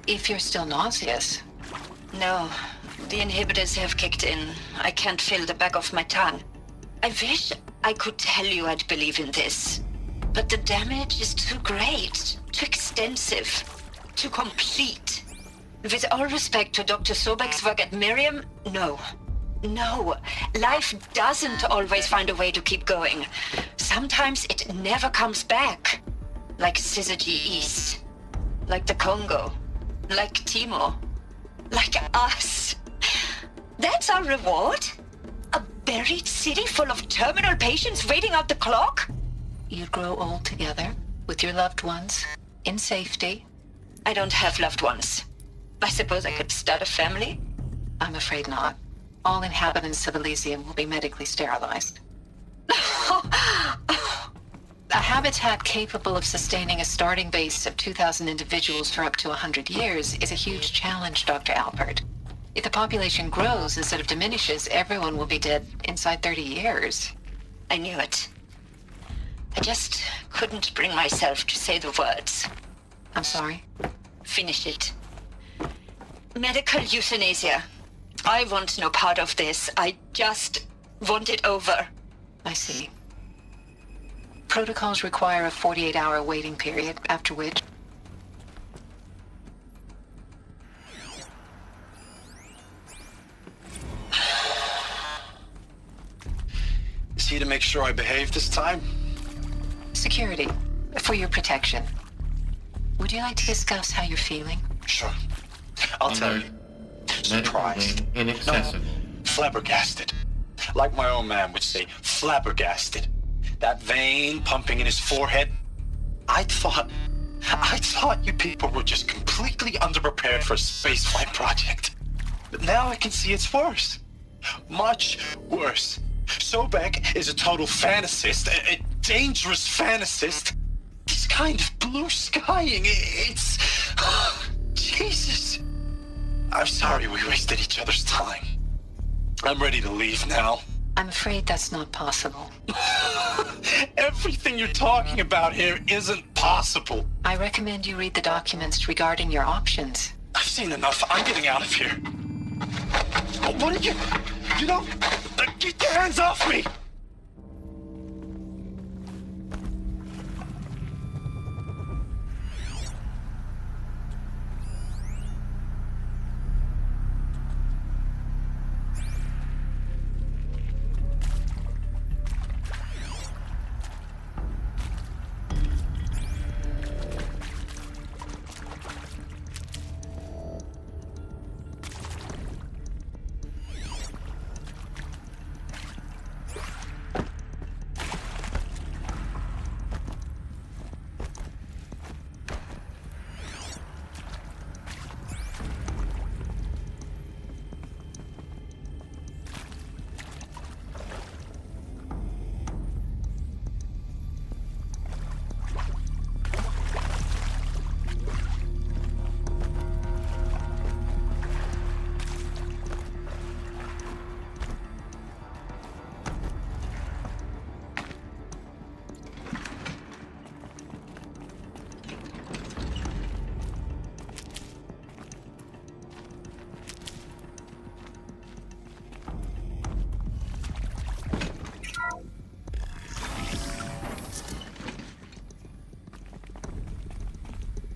If you're still nauseous. No, the inhibitors have kicked in. I can't feel the back of my tongue. I wish I could tell you I'd believe in this. But the damage is too great, too extensive, too complete. With all respect to Dr. Sobek's work at Miriam, no. No, life doesn't always find a way to keep going. Sometimes it never comes back. Like Syzygy East. Like the Congo. Like Timor. Like us. That's our reward? A buried city full of terminal patients waiting out the clock? You'd grow old together, with your loved ones, in safety. I don't have loved ones. I suppose I could start a family? I'm afraid not. All inhabitants of Elysium will be medically sterilized. A habitat capable of sustaining a starting base of 2,000 individuals for up to 100 years is a huge challenge, Dr. Alpert. If the population grows instead of diminishes, everyone will be dead inside 30 years. I knew it. I just couldn't bring myself to say the words. I'm sorry? Finish it. Medical euthanasia. I want no part of this. I just want it over. I see. Protocols require a 48-hour waiting period, after which... Is he to make sure I behave this time? Security, for your protection. Would you like to discuss how you're feeling? Sure. I'll tell you. Surprised. Inaccessible. No, flabbergasted. Like my own man would say, flabbergasted. That vein pumping in his forehead. I thought you people were just completely underprepared for a spaceflight project. But now I can see it's worse. Much worse. Sobek is a total fantasist, a dangerous fantasist. This kind of blue skying, it's... Jesus. I'm sorry we wasted each other's time. I'm ready to leave now. I'm afraid that's not possible. Everything you're talking about here isn't possible. I recommend you read the documents regarding your options. I've seen enough. I'm getting out of here. What did you... You know... Get your hands off me!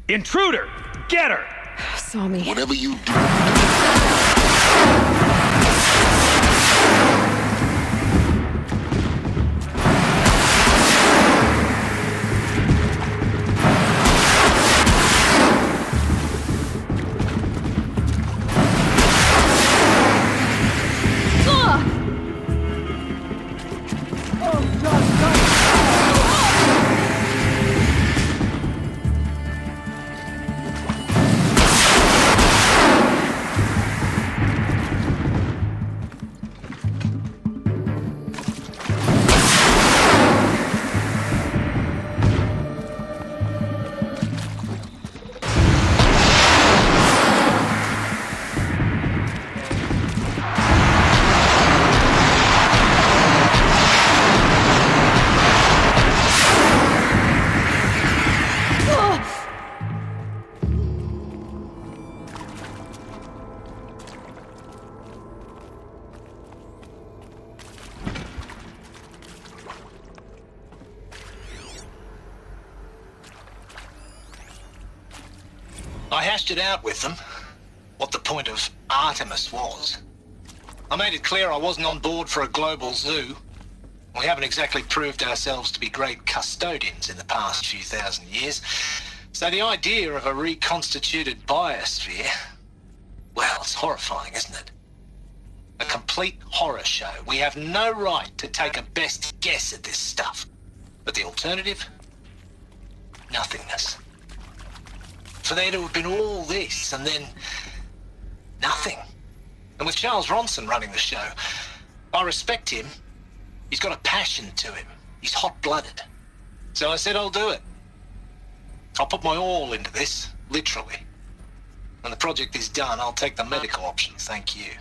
Intruder! Get her! Saw me. Whatever you do. hashed it out with them, what the point of Artemis was. I made it clear I wasn't on board for a global zoo. We haven't exactly proved ourselves to be great custodians in the past few thousand years. So the idea of a reconstituted biosphere, well, it's horrifying, isn't it? A complete horror show. We have no right to take a best guess at this stuff. But the alternative? Nothingness. For there to have been all this and then nothing. And with Charles Ronson running the show, I respect him. He's got a passion to him. He's hot-blooded. So I said I'll do it. I'll put my all into this, literally. When the project is done, I'll take the medical option, thank you.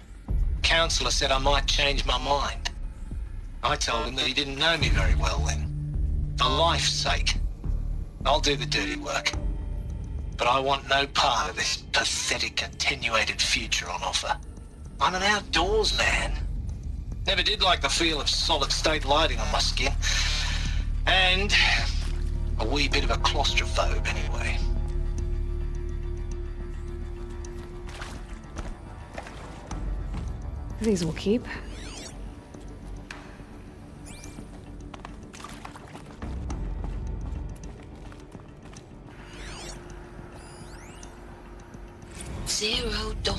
Counselor said I might change my mind. I told him that he didn't know me very well then. For life's sake, I'll do the dirty work. But I want no part of this pathetic, attenuated future on offer. I'm an outdoors man. Never did like the feel of solid-state lighting on my skin. And a wee bit of a claustrophobe anyway. These will keep. Zero Dawn.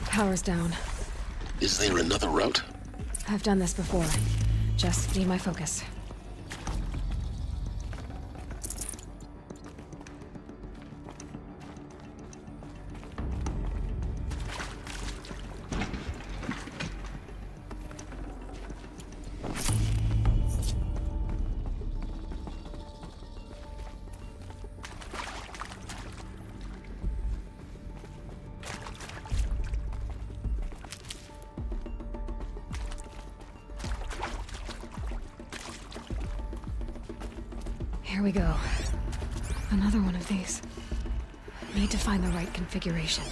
Power's down. Is there another route? I've done this before. Just need my focus. Here we go. Another one of these. Need to find the right configuration.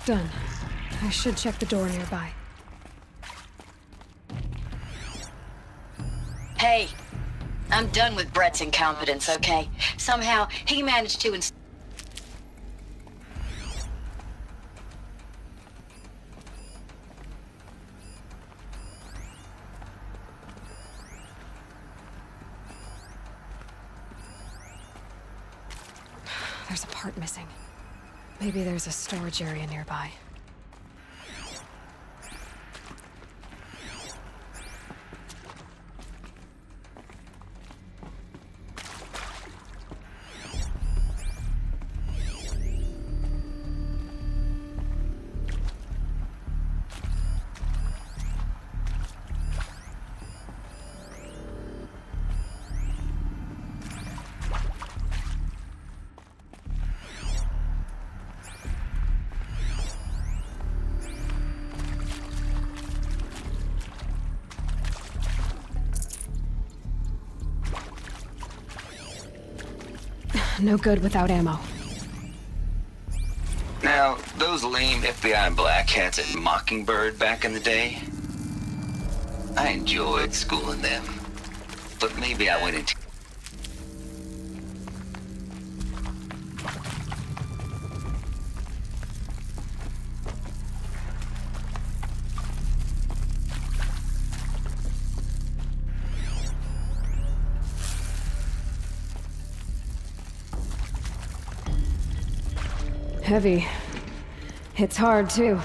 Done. I should check the door nearby. Hey, I'm done with Brett's incompetence, okay? Somehow, he managed to There's a part missing. Maybe there's a storage area nearby. No good without ammo. Now, those lame FBI black hats at Mockingbird back in the day, I enjoyed schooling them. But maybe I went into... Heavy. Hits hard, too.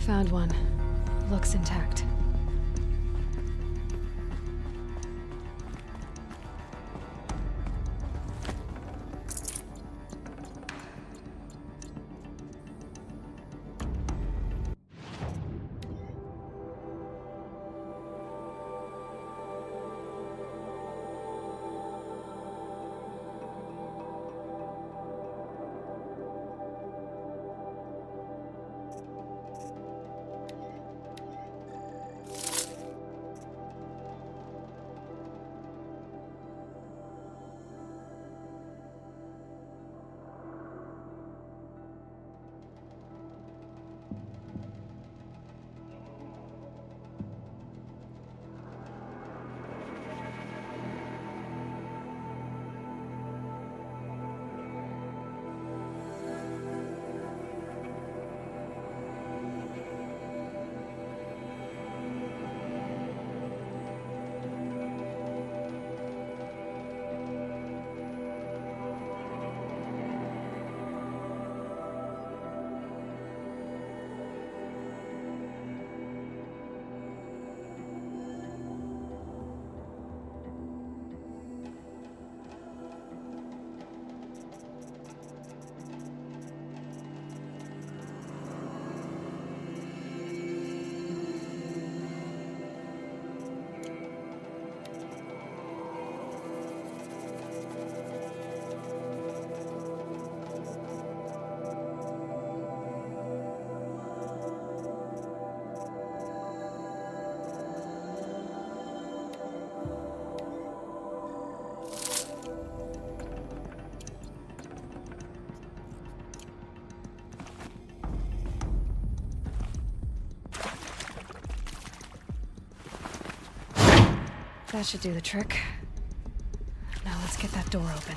Found one. Looks intact. That should do the trick. Now let's get that door open.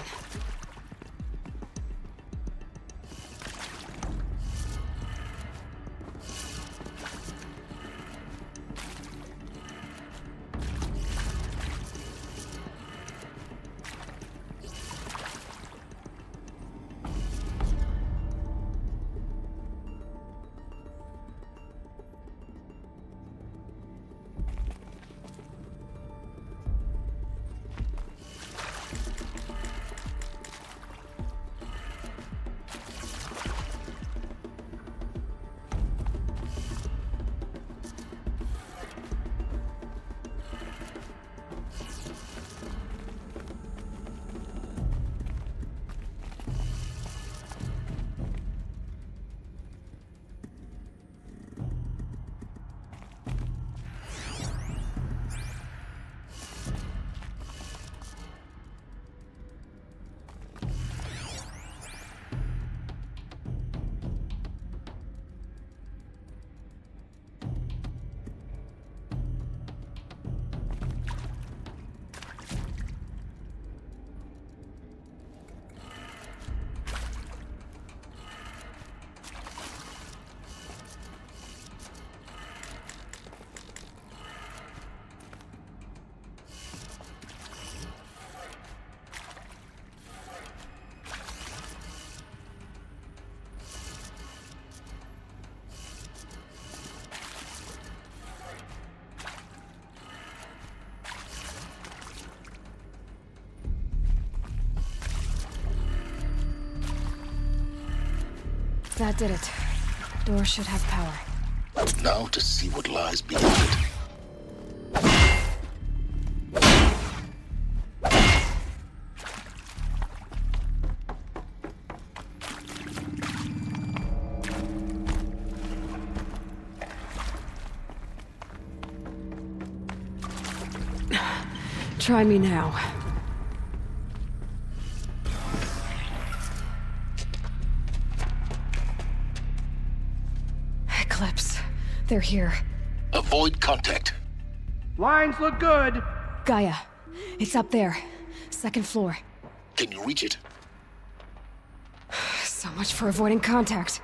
That did it. Door should have power. Now to see what lies beyond it. Try me now. Eclipse. They're here. Avoid contact. Lines look good. Gaia. It's up there. Second floor. Can you reach it? So much for avoiding contact.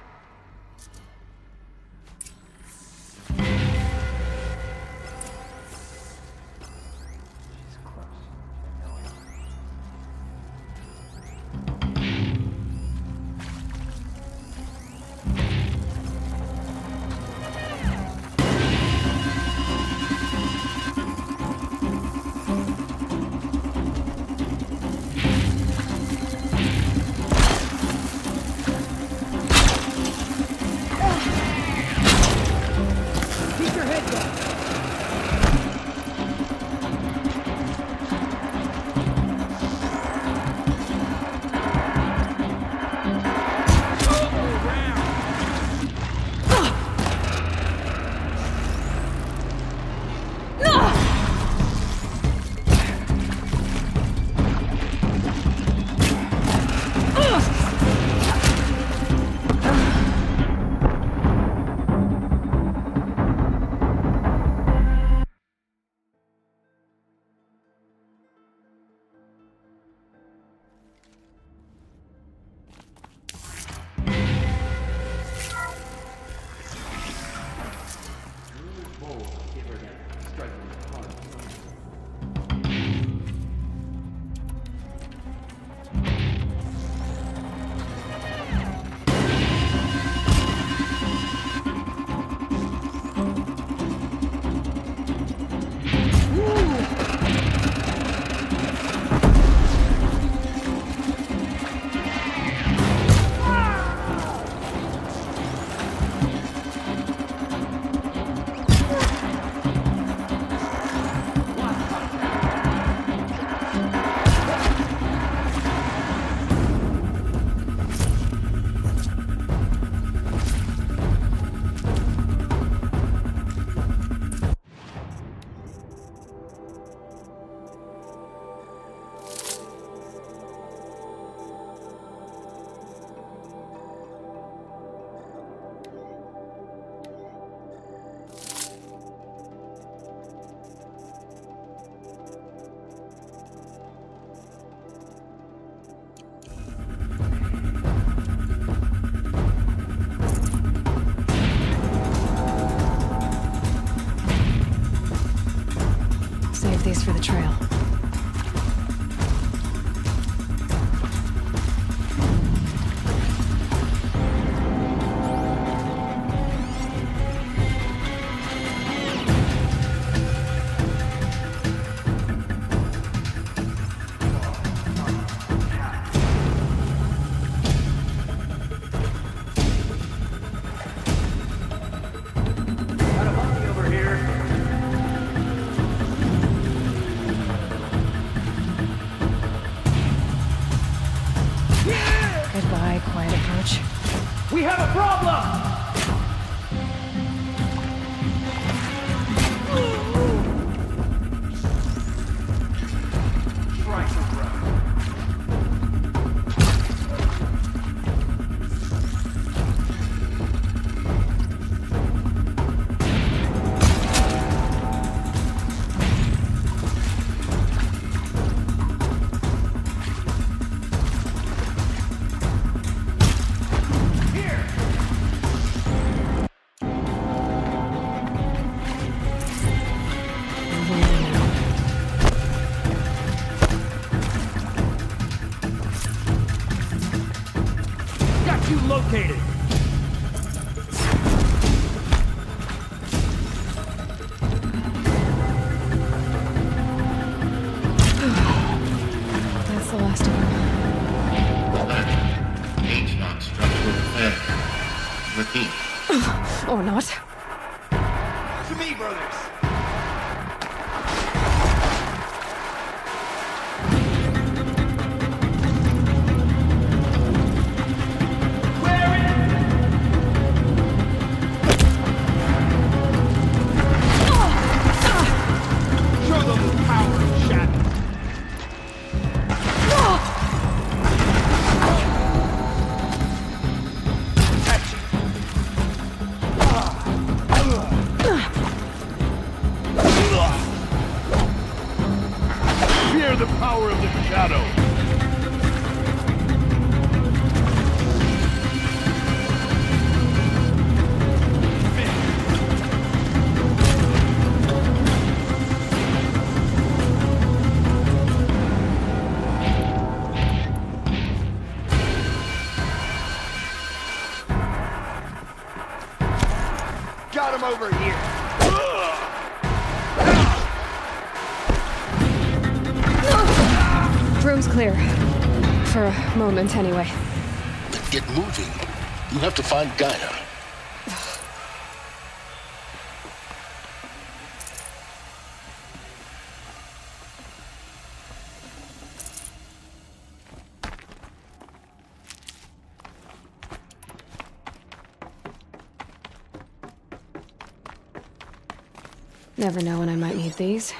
damage. We have a problem! Try some ground. Got you located! That's the last of them. H-not structural failure. Repeat. Or not. To me, brothers! Show them the power of shadow. Fear the power of the shadow. Got him over here. Room's clear. For a moment, anyway. Then get moving. You have to find Gaia. Never know when I might need these.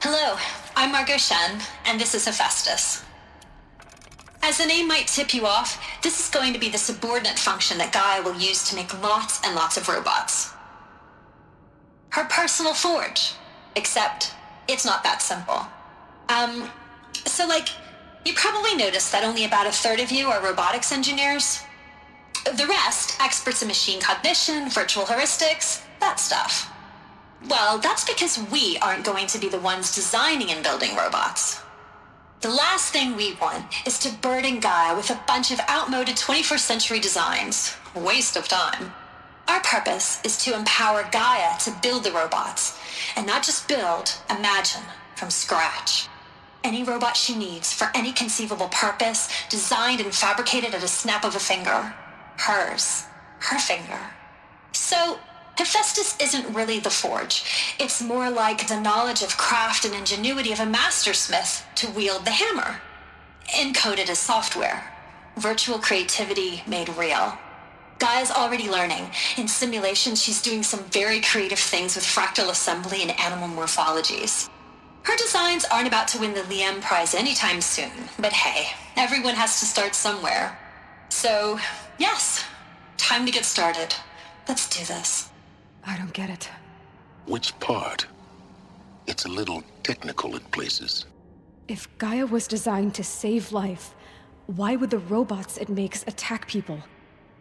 Hello, I'm Margot Shen, and this is Hephaestus. As the name might tip you off, this is going to be the subordinate function that Gaia will use to make lots and lots of robots. Her personal forge. Except, it's not that simple. You probably noticed that only about a third of you are robotics engineers. The rest, experts in machine cognition, virtual heuristics, that stuff. Well, that's because we aren't going to be the ones designing and building robots. The last thing we want is to burden Gaia with a bunch of outmoded 21st century designs. Waste of time. Our purpose is to empower Gaia to build the robots, and not just build, imagine, from scratch. Any robot she needs for any conceivable purpose, designed and fabricated at a snap of a finger. Hers. Her finger. So, Hephaestus isn't really the forge. It's more like the knowledge of craft and ingenuity of a mastersmith to wield the hammer. Encoded as software. Virtual creativity made real. Gaia's already learning. In simulation, she's doing some very creative things with fractal assembly and animal morphologies. Her designs aren't about to win the Liam Prize anytime soon, but hey, everyone has to start somewhere. So, yes, time to get started. Let's do this. I don't get it. Which part? It's a little technical in places. If Gaia was designed to save life, why would the robots it makes attack people?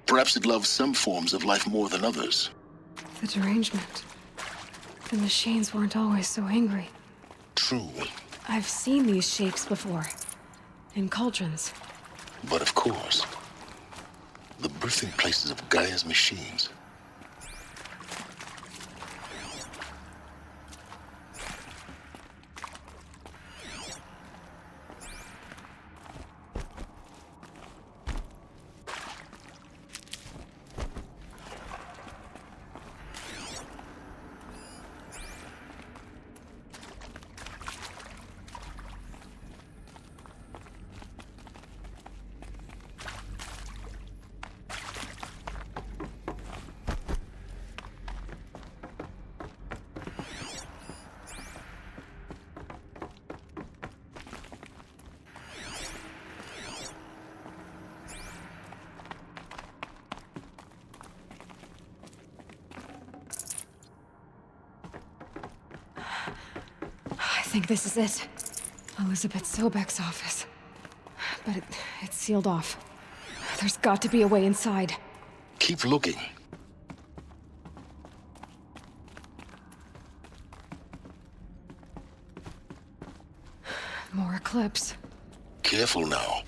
Perhaps it loves some forms of life more than others. The derangement. The machines weren't always so angry. True, I've seen these shapes before. In cauldrons. but of course, the birthing places of Gaia's machines. I think this is it. Elizabeth Sobek's office. But it's sealed off. There's got to be a way inside. Keep looking. More eclipse. Careful now.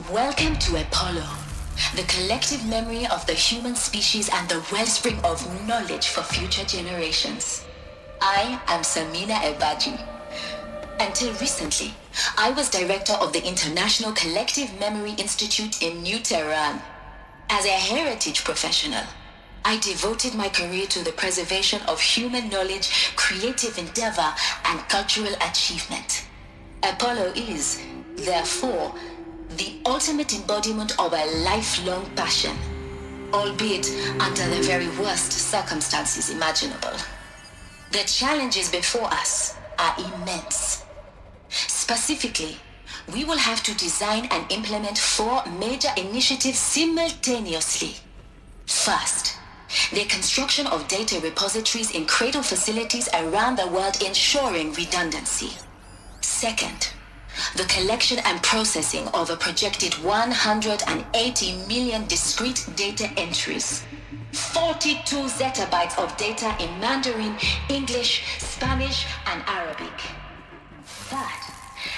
Welcome to Apollo, the collective memory of the human species and the wellspring of knowledge for future generations. I am Samina Ebaji. Until recently, I was director of the International Collective Memory Institute in New Tehran. As a heritage professional, I devoted my career to the preservation of human knowledge, creative endeavor, and cultural achievement. Apollo is, therefore, the ultimate embodiment of a lifelong passion, albeit under the very worst circumstances imaginable. The challenges before us are immense. Specifically, we will have to design and implement 4 major initiatives simultaneously. First, the construction of data repositories in cradle facilities around the world, ensuring redundancy. Second, the collection and processing of a projected 180 million discrete data entries. 42 zettabytes of data in Mandarin, English, Spanish, and Arabic. Third,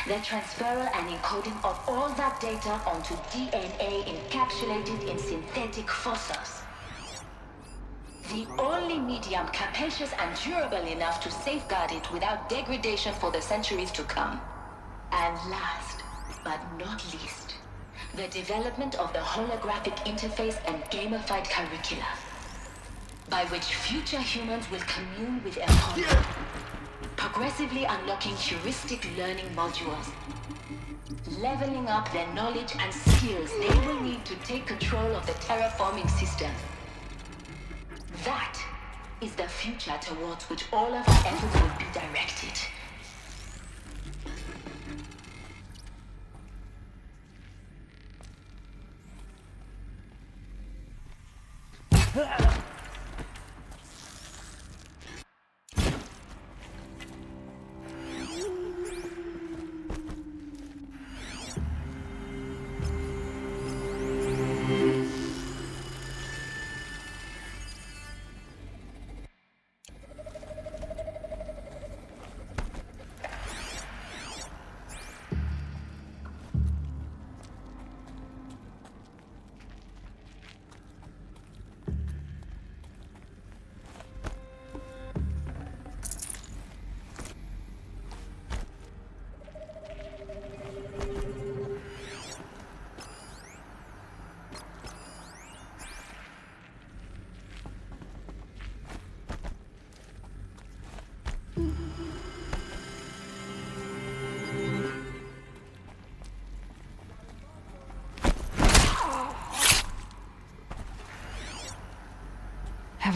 the transferal and encoding of all that data onto DNA encapsulated in synthetic fossils. The only medium capacious and durable enough to safeguard it without degradation for the centuries to come. And last, but not least, the development of the holographic interface and gamified curricula, by which future humans will commune with Apollo, progressively unlocking heuristic learning modules, leveling up their knowledge and skills they will need to take control of the terraforming system. That is the future towards which all of our efforts will be directed.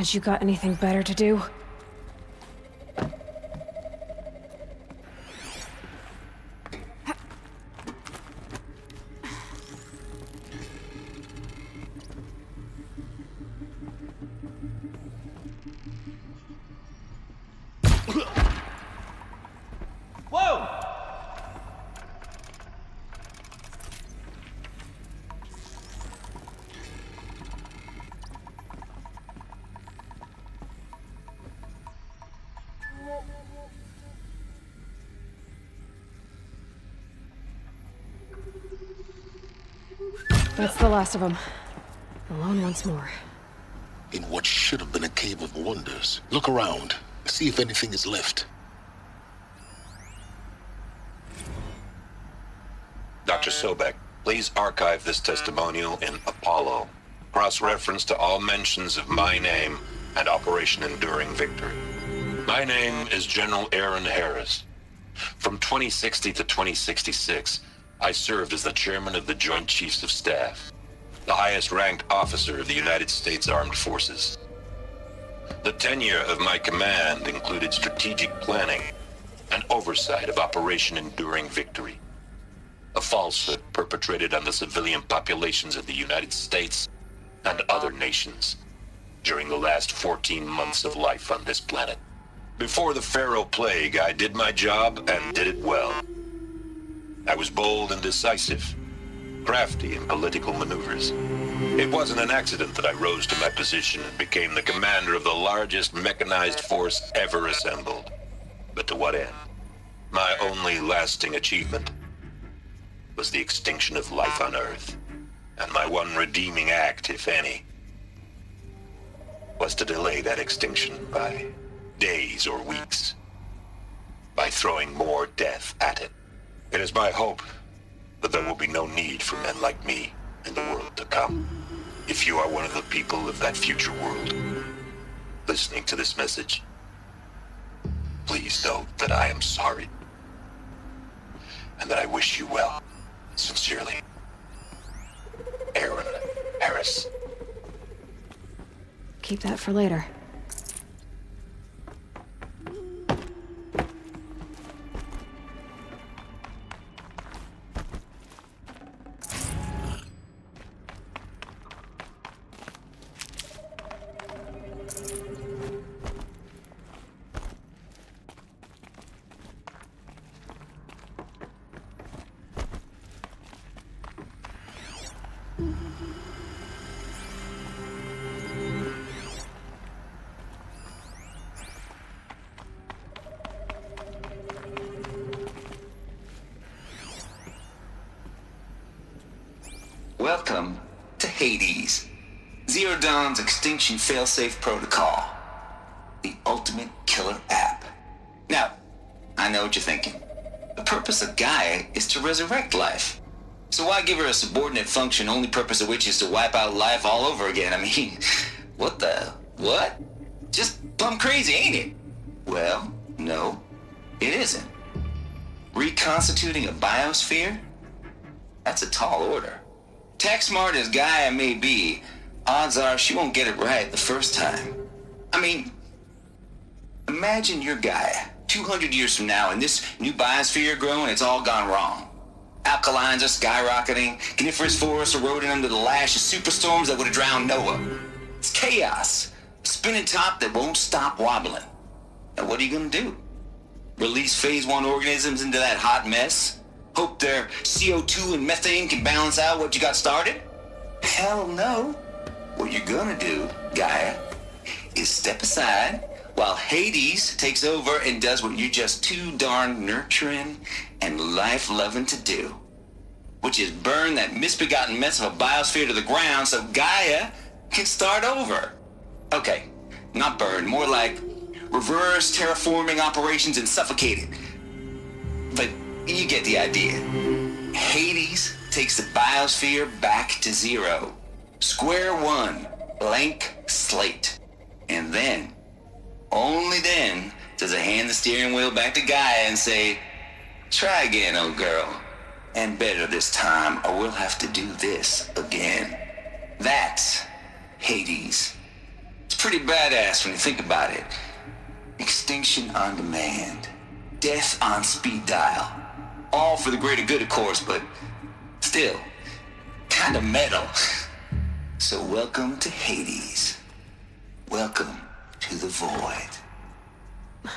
Haven't you got anything better to do? Whoa! That's the last of them. Alone once more. In what should have been a cave of wonders. Look around. See if anything is left. Dr. Sobek, please archive this testimonial in Apollo. Cross-reference to all mentions of my name and Operation Enduring Victory. My name is General Aaron Harris. From 2060 to 2066, I served as the chairman of the Joint Chiefs of Staff, the highest-ranked officer of the United States Armed Forces. The tenure of my command included strategic planning and oversight of Operation Enduring Victory, a falsehood perpetrated on the civilian populations of the United States and other nations during the last 14 months of life on this planet. Before the Pharaoh Plague, I did my job and did it well. I was bold and decisive, crafty in political maneuvers. It wasn't an accident that I rose to my position and became the commander of the largest mechanized force ever assembled. But to what end? My only lasting achievement was the extinction of life on Earth. And my one redeeming act, if any, was to delay that extinction by days or weeks, by throwing more death at it. It is my hope that there will be no need for men like me in the world to come. If you are one of the people of that future world listening to this message, please know that I am sorry and that I wish you well. Sincerely, Aaron Harris. Keep that for later. Welcome to Hades, Zero Dawn's extinction failsafe protocol, the ultimate killer app. Now, I know what you're thinking. The purpose of Gaia is to resurrect life. So why give her a subordinate function, only purpose of which is to wipe out life all over again? I mean, what? Just plumb crazy, ain't it? Well, no, it isn't. Reconstituting a biosphere? That's a tall order. Tech smart as Gaia may be, odds are she won't get it right the first time. I mean, imagine you're Gaia, 200 years from now, and this new biosphere you're growing, it's all gone wrong. Alkalines are skyrocketing, coniferous forests eroding under the lash of superstorms that would have drowned Noah. It's chaos, a spinning top that won't stop wobbling. And what are you gonna do? Release phase 1 organisms into that hot mess? Hope their CO2 and methane can balance out what you got started? Hell no. What you're gonna do, Gaia, is step aside while Hades takes over and does what you're just too darn nurturing and life-loving to do, which is burn that misbegotten mess of a biosphere to the ground so Gaia can start over. Okay, not burn, more like reverse terraforming operations and suffocate it. But you get the idea. Hades takes the biosphere back to zero. Square one, blank slate. And then, only then, does it hand the steering wheel back to Gaia and say, try again, old girl. And better this time, or we'll have to do this again. That's Hades. It's pretty badass when you think about it. Extinction on demand. Death on speed dial. All for the greater good, of course, but still, kind of metal. So welcome to Hades. Welcome to the void.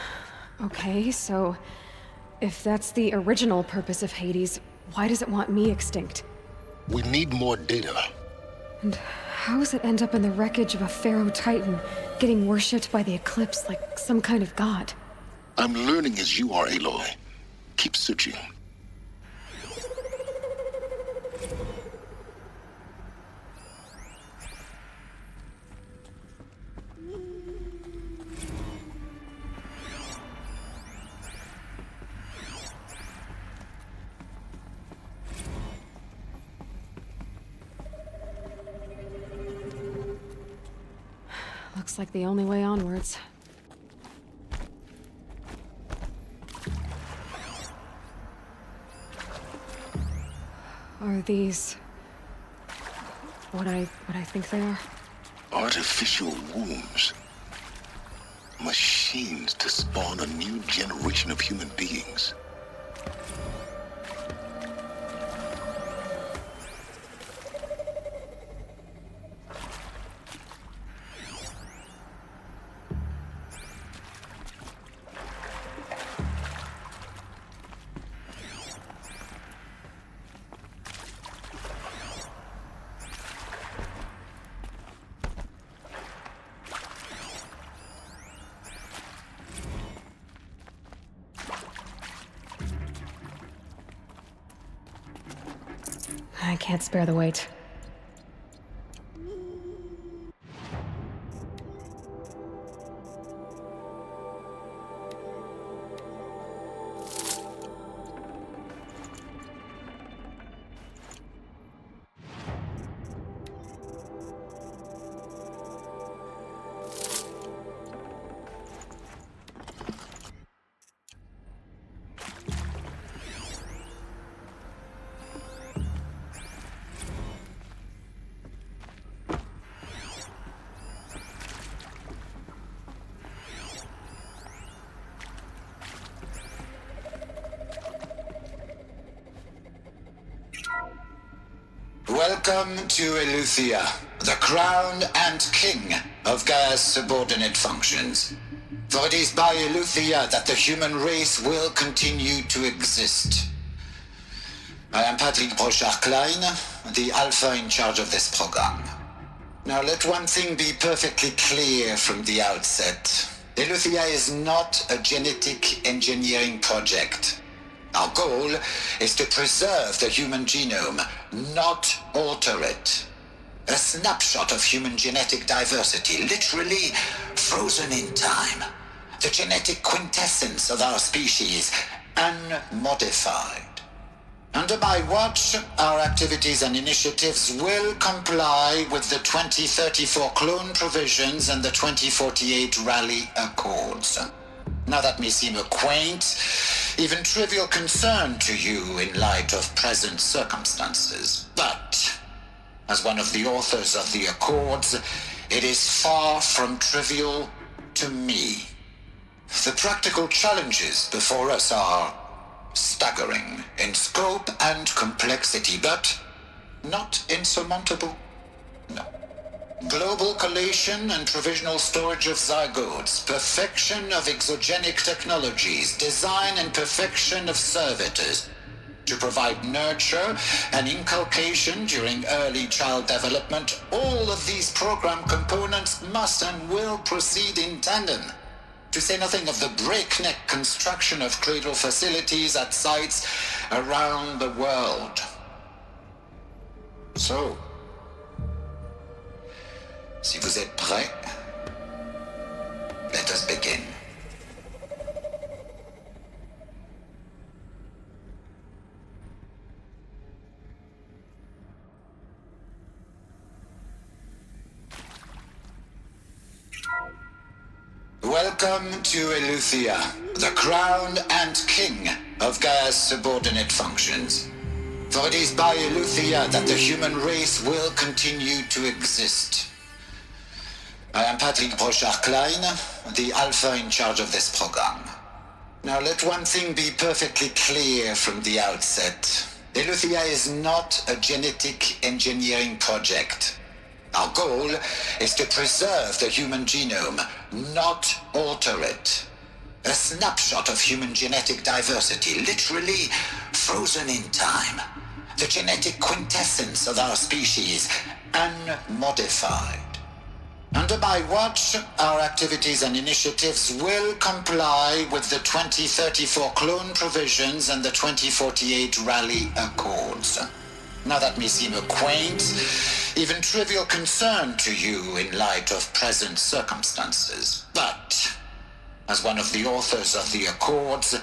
Okay, so if that's the original purpose of Hades, why does it want me extinct? We need more data. And how does it end up in the wreckage of a Pharaoh Titan, getting worshipped by the Eclipse like some kind of god? I'm learning as you are, Aloy. Keep searching. Looks like the only way onwards. Are these what I think they are? Artificial wombs. Machines to spawn a new generation of human beings. I can't spare the weight. Welcome to Eleuthia, the crown and king of Gaia's subordinate functions. For it is by Eleuthia that the human race will continue to exist. I am Patrick Brochard-Klein, the Alpha in charge of this program. Now let one thing be perfectly clear from the outset. Eleuthia is not a genetic engineering project. Our goal is to preserve the human genome, not alter it. A snapshot of human genetic diversity, literally frozen in time. The genetic quintessence of our species, unmodified. Under my watch, our activities and initiatives will comply with the 2034 clone provisions and the 2048 Rally Accords. Now that may seem a quaint, even trivial concern to you in light of present circumstances, but as one of the authors of the Accords, it is far from trivial to me. The practical challenges before us are staggering in scope and complexity, but not insurmountable. No. Global collation and provisional storage of zygotes, perfection of exogenic technologies, design and perfection of servitors, to provide nurture and inculcation during early child development. All of these program components must and will proceed in tandem, to say nothing of the breakneck construction of cradle facilities at sites around the world. So, si vous êtes prêts, let us begin. Welcome to Eleuthia, the crown and king of Gaia's subordinate functions. For it is by Eleuthia that the human race will continue to exist. I am Patrick Brochard-Klein, the Alpha in charge of this program. Now let one thing be perfectly clear from the outset. Eleuthia is not a genetic engineering project. Our goal is to preserve the human genome, not alter it. A snapshot of human genetic diversity, literally frozen in time. The genetic quintessence of our species, unmodified. Under my watch, our activities and initiatives will comply with the 2034 clone provisions and the 2048 Rally Accords. Now that may seem a quaint, even trivial concern to you in light of present circumstances, but as one of the authors of the Accords,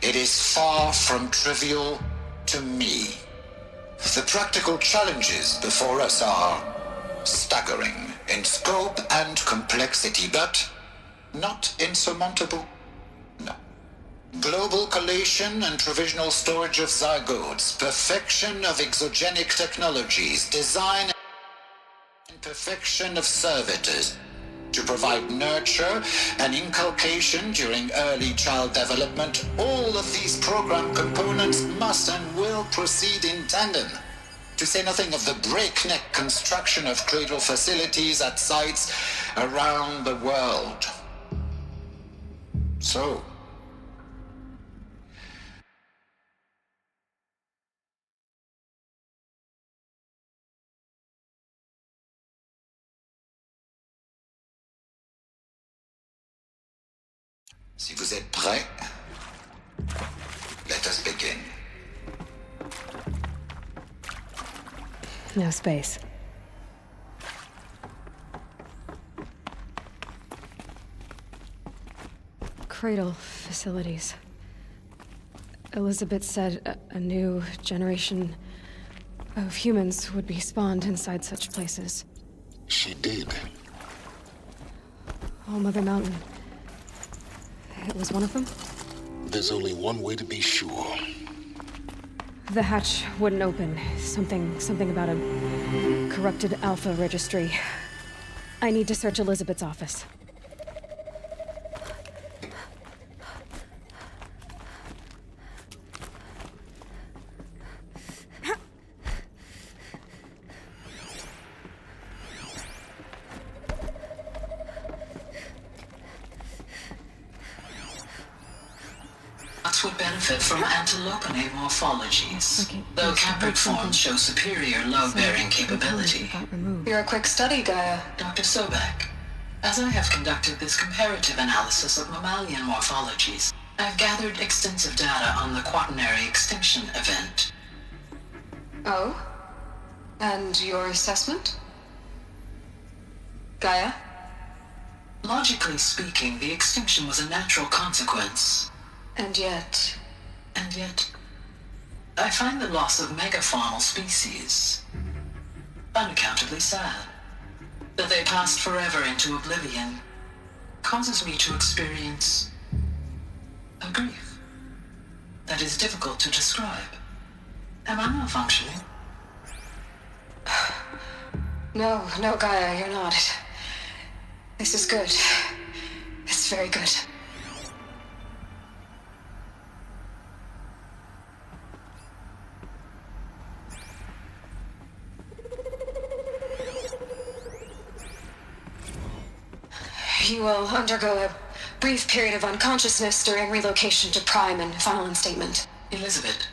it is far from trivial to me. The practical challenges before us are staggering in scope and complexity, but not insurmountable. No. Global collation and provisional storage of zygotes, perfection of exogenic technologies, design and perfection of servitors to provide nurture and inculcation during early child development. All of these program components must and will proceed in tandem. To say nothing of the breakneck construction of cradle facilities at sites around the world. So, si vous êtes prêts, let us begin. No space. Cradle facilities. Elizabeth said a new generation of humans would be spawned inside such places. She did. All Mother Mountain. It was one of them? There's only one way to be sure. The hatch wouldn't open. Something about a corrupted Alpha registry. I need to search Elizabeth's office. Would benefit from antilopinate morphologies, though Capricorn show superior load-bearing capability. You're a quick study, Gaia. Dr. Sobek, as I have conducted this comparative analysis of mammalian morphologies, I've gathered extensive data on the quaternary extinction event. Oh? And your assessment? Gaia? Logically speaking, the extinction was a natural consequence. And yet, I find the loss of megafaunal species unaccountably sad. That they passed forever into oblivion causes me to experience a grief that is difficult to describe. Am I malfunctioning? No, Gaia, you're not. This is good. It's very good. You will undergo a brief period of unconsciousness during relocation to Prime and final instatement. Elizabeth,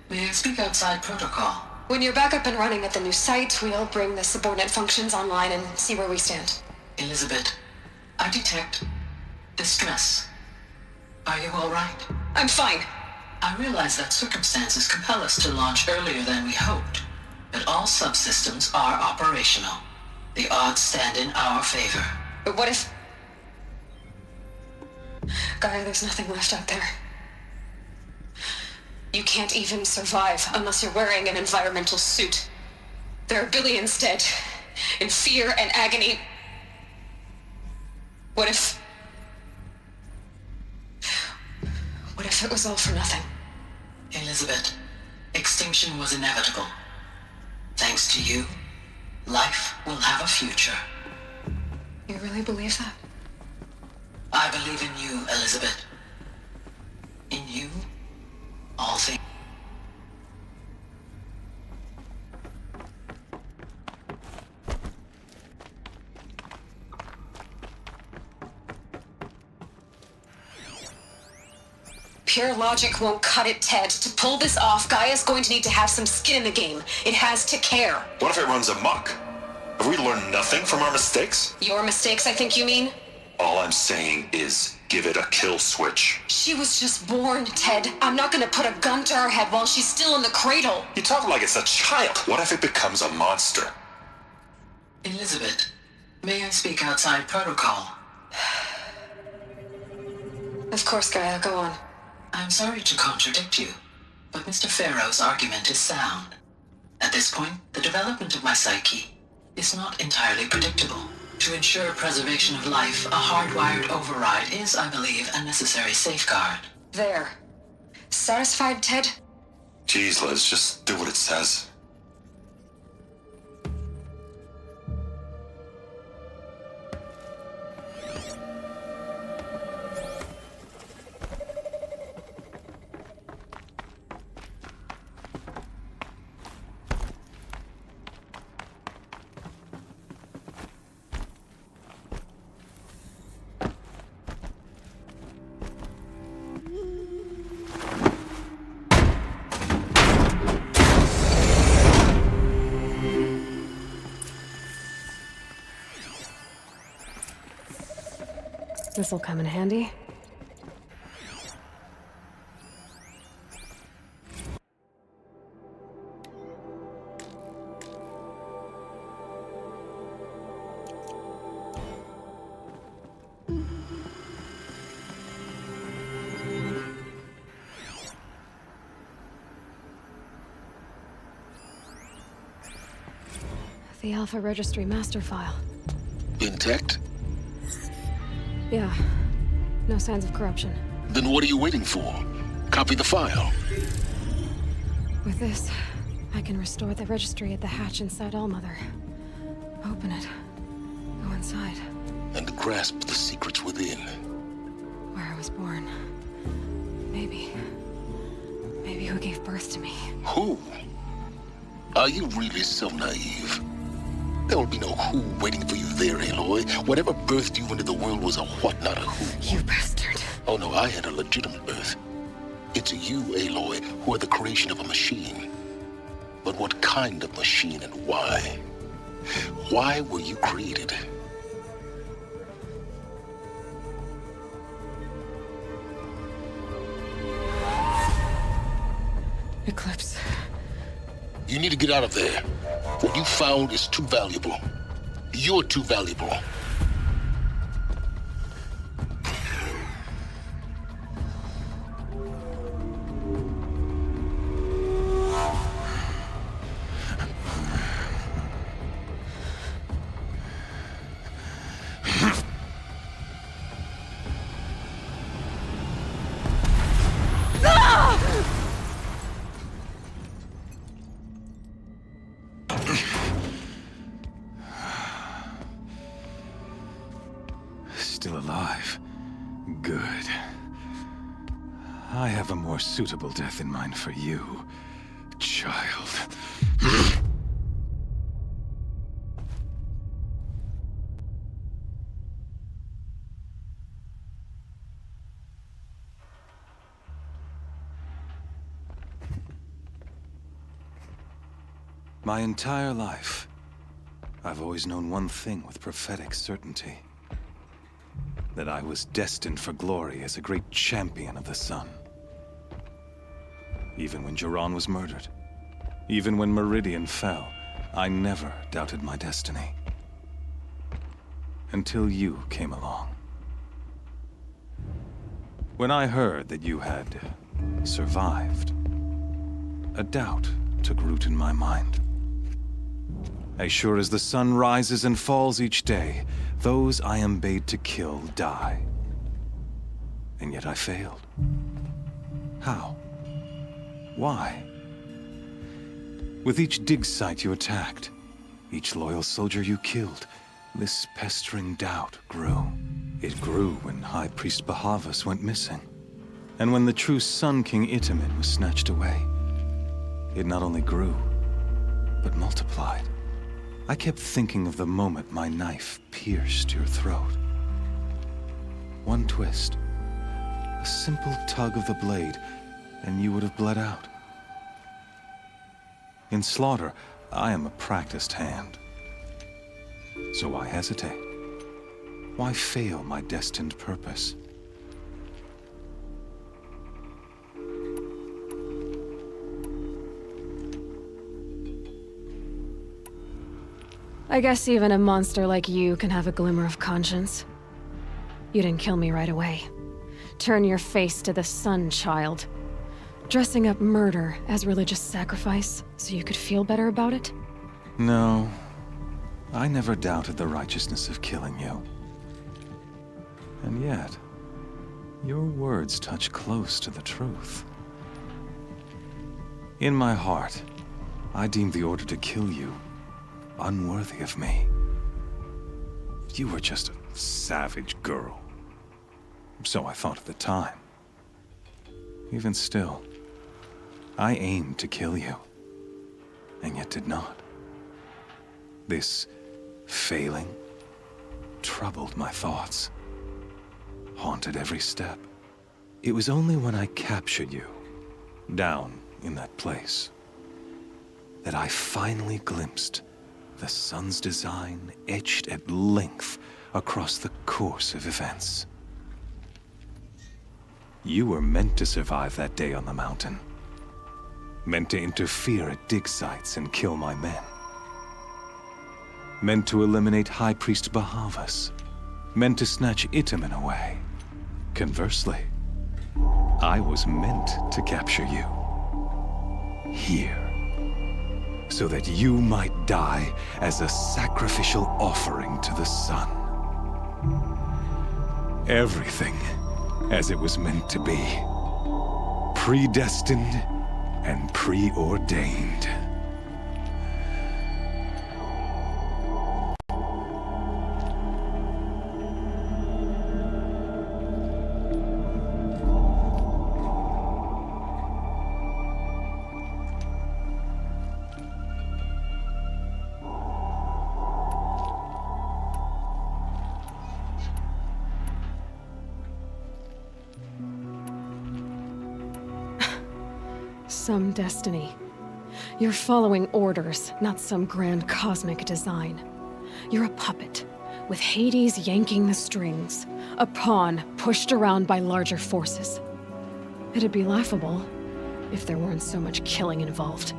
may I speak outside protocol? When you're back up and running at the new site, we'll bring the subordinate functions online and see where we stand. Elizabeth, I detect distress. Are you all right? I'm fine. I realize that circumstances compel us to launch earlier than we hoped, but all subsystems are operational. The odds stand in our favor. But what if... Gaia, there's nothing left out there. You can't even survive unless you're wearing an environmental suit. There are billions dead, in fear and agony. What if it was all for nothing? Elizabeth, extinction was inevitable. Thanks to you, life will have a future. You really believe that? I believe in you, Elizabeth. In you, all things. Pure logic won't cut it, Ted. To pull this off, Gaia's going to need to have some skin in the game. It has to care. What if it runs amok? Have we learned nothing from our mistakes? Your mistakes, I think you mean? All I'm saying is give it a kill switch. She was just born, Ted. I'm not gonna put a gun to her head while she's still in the cradle. You talk like it's a child. What if it becomes a monster? Elizabeth, may I speak outside protocol? Of course, Gaia, go on. I'm sorry to contradict you, but Mr. Farrow's argument is sound. At this point, the development of my psyche is not entirely predictable. To ensure preservation of life, a hardwired override is, I believe, a necessary safeguard. There. Satisfied, Ted? Jeez, Liz, just do what it says. This'll come in handy. The Alpha Registry master file. Intact? Yeah. No signs of corruption. Then what are you waiting for? Copy the file. With this, I can restore the registry at the hatch inside Allmother. Open it. Go inside. And grasp the secrets within. Where I was born. Maybe who gave birth to me. Who? Are you really so naive? There will be no who waiting for you there, Aloy. Whatever birthed you into the world was a what, not a who. You bastard. Oh no, I had a legitimate birth. It's you, Aloy, who are the creation of a machine. But what kind of machine and why? Why were you created? Eclipse. You need to get out of there. What you found is too valuable. You're too valuable. Still alive. Good. I have a more suitable death in mind for you, child. My entire life, I've always known one thing with prophetic certainty. That I was destined for glory as a great champion of the sun. Even when Jiran was murdered, even when Meridian fell, I never doubted my destiny. Until you came along. When I heard that you had survived, a doubt took root in my mind. As sure as the sun rises and falls each day, those I am bade to kill die. And yet I failed. How? Why? With each dig site you attacked, each loyal soldier you killed, this pestering doubt grew. It grew when High Priest Bahavas went missing. And when the true Sun King Itamen was snatched away. It not only grew, but multiplied. I kept thinking of the moment my knife pierced your throat. One twist, a simple tug of the blade, and you would have bled out. In slaughter, I am a practiced hand. So why hesitate? Why fail my destined purpose? I guess even a monster like you can have a glimmer of conscience. You didn't kill me right away. Turn your face to the sun, child. Dressing up murder as religious sacrifice so you could feel better about it? No, I never doubted the righteousness of killing you. And yet, your words touch close to the truth. In my heart, I deemed the order to kill you unworthy of me. You were just a savage girl. So I thought at the time. Even still, I aimed to kill you, and yet did not. This failing troubled my thoughts, haunted every step. It was only when I captured you, down in that place, that I finally glimpsed the sun's design etched at length across the course of events. You were meant to survive that day on the mountain. Meant to interfere at dig sites and kill my men. Meant to eliminate High Priest Bahavas. Meant to snatch Itamen away. Conversely, I was meant to capture you. Here. So that you might die as a sacrificial offering to the sun. Everything as it was meant to be. Predestined and preordained. Some destiny. You're following orders, not some grand cosmic design. You're a puppet, with Hades yanking the strings. A pawn pushed around by larger forces. It'd be laughable if there weren't so much killing involved.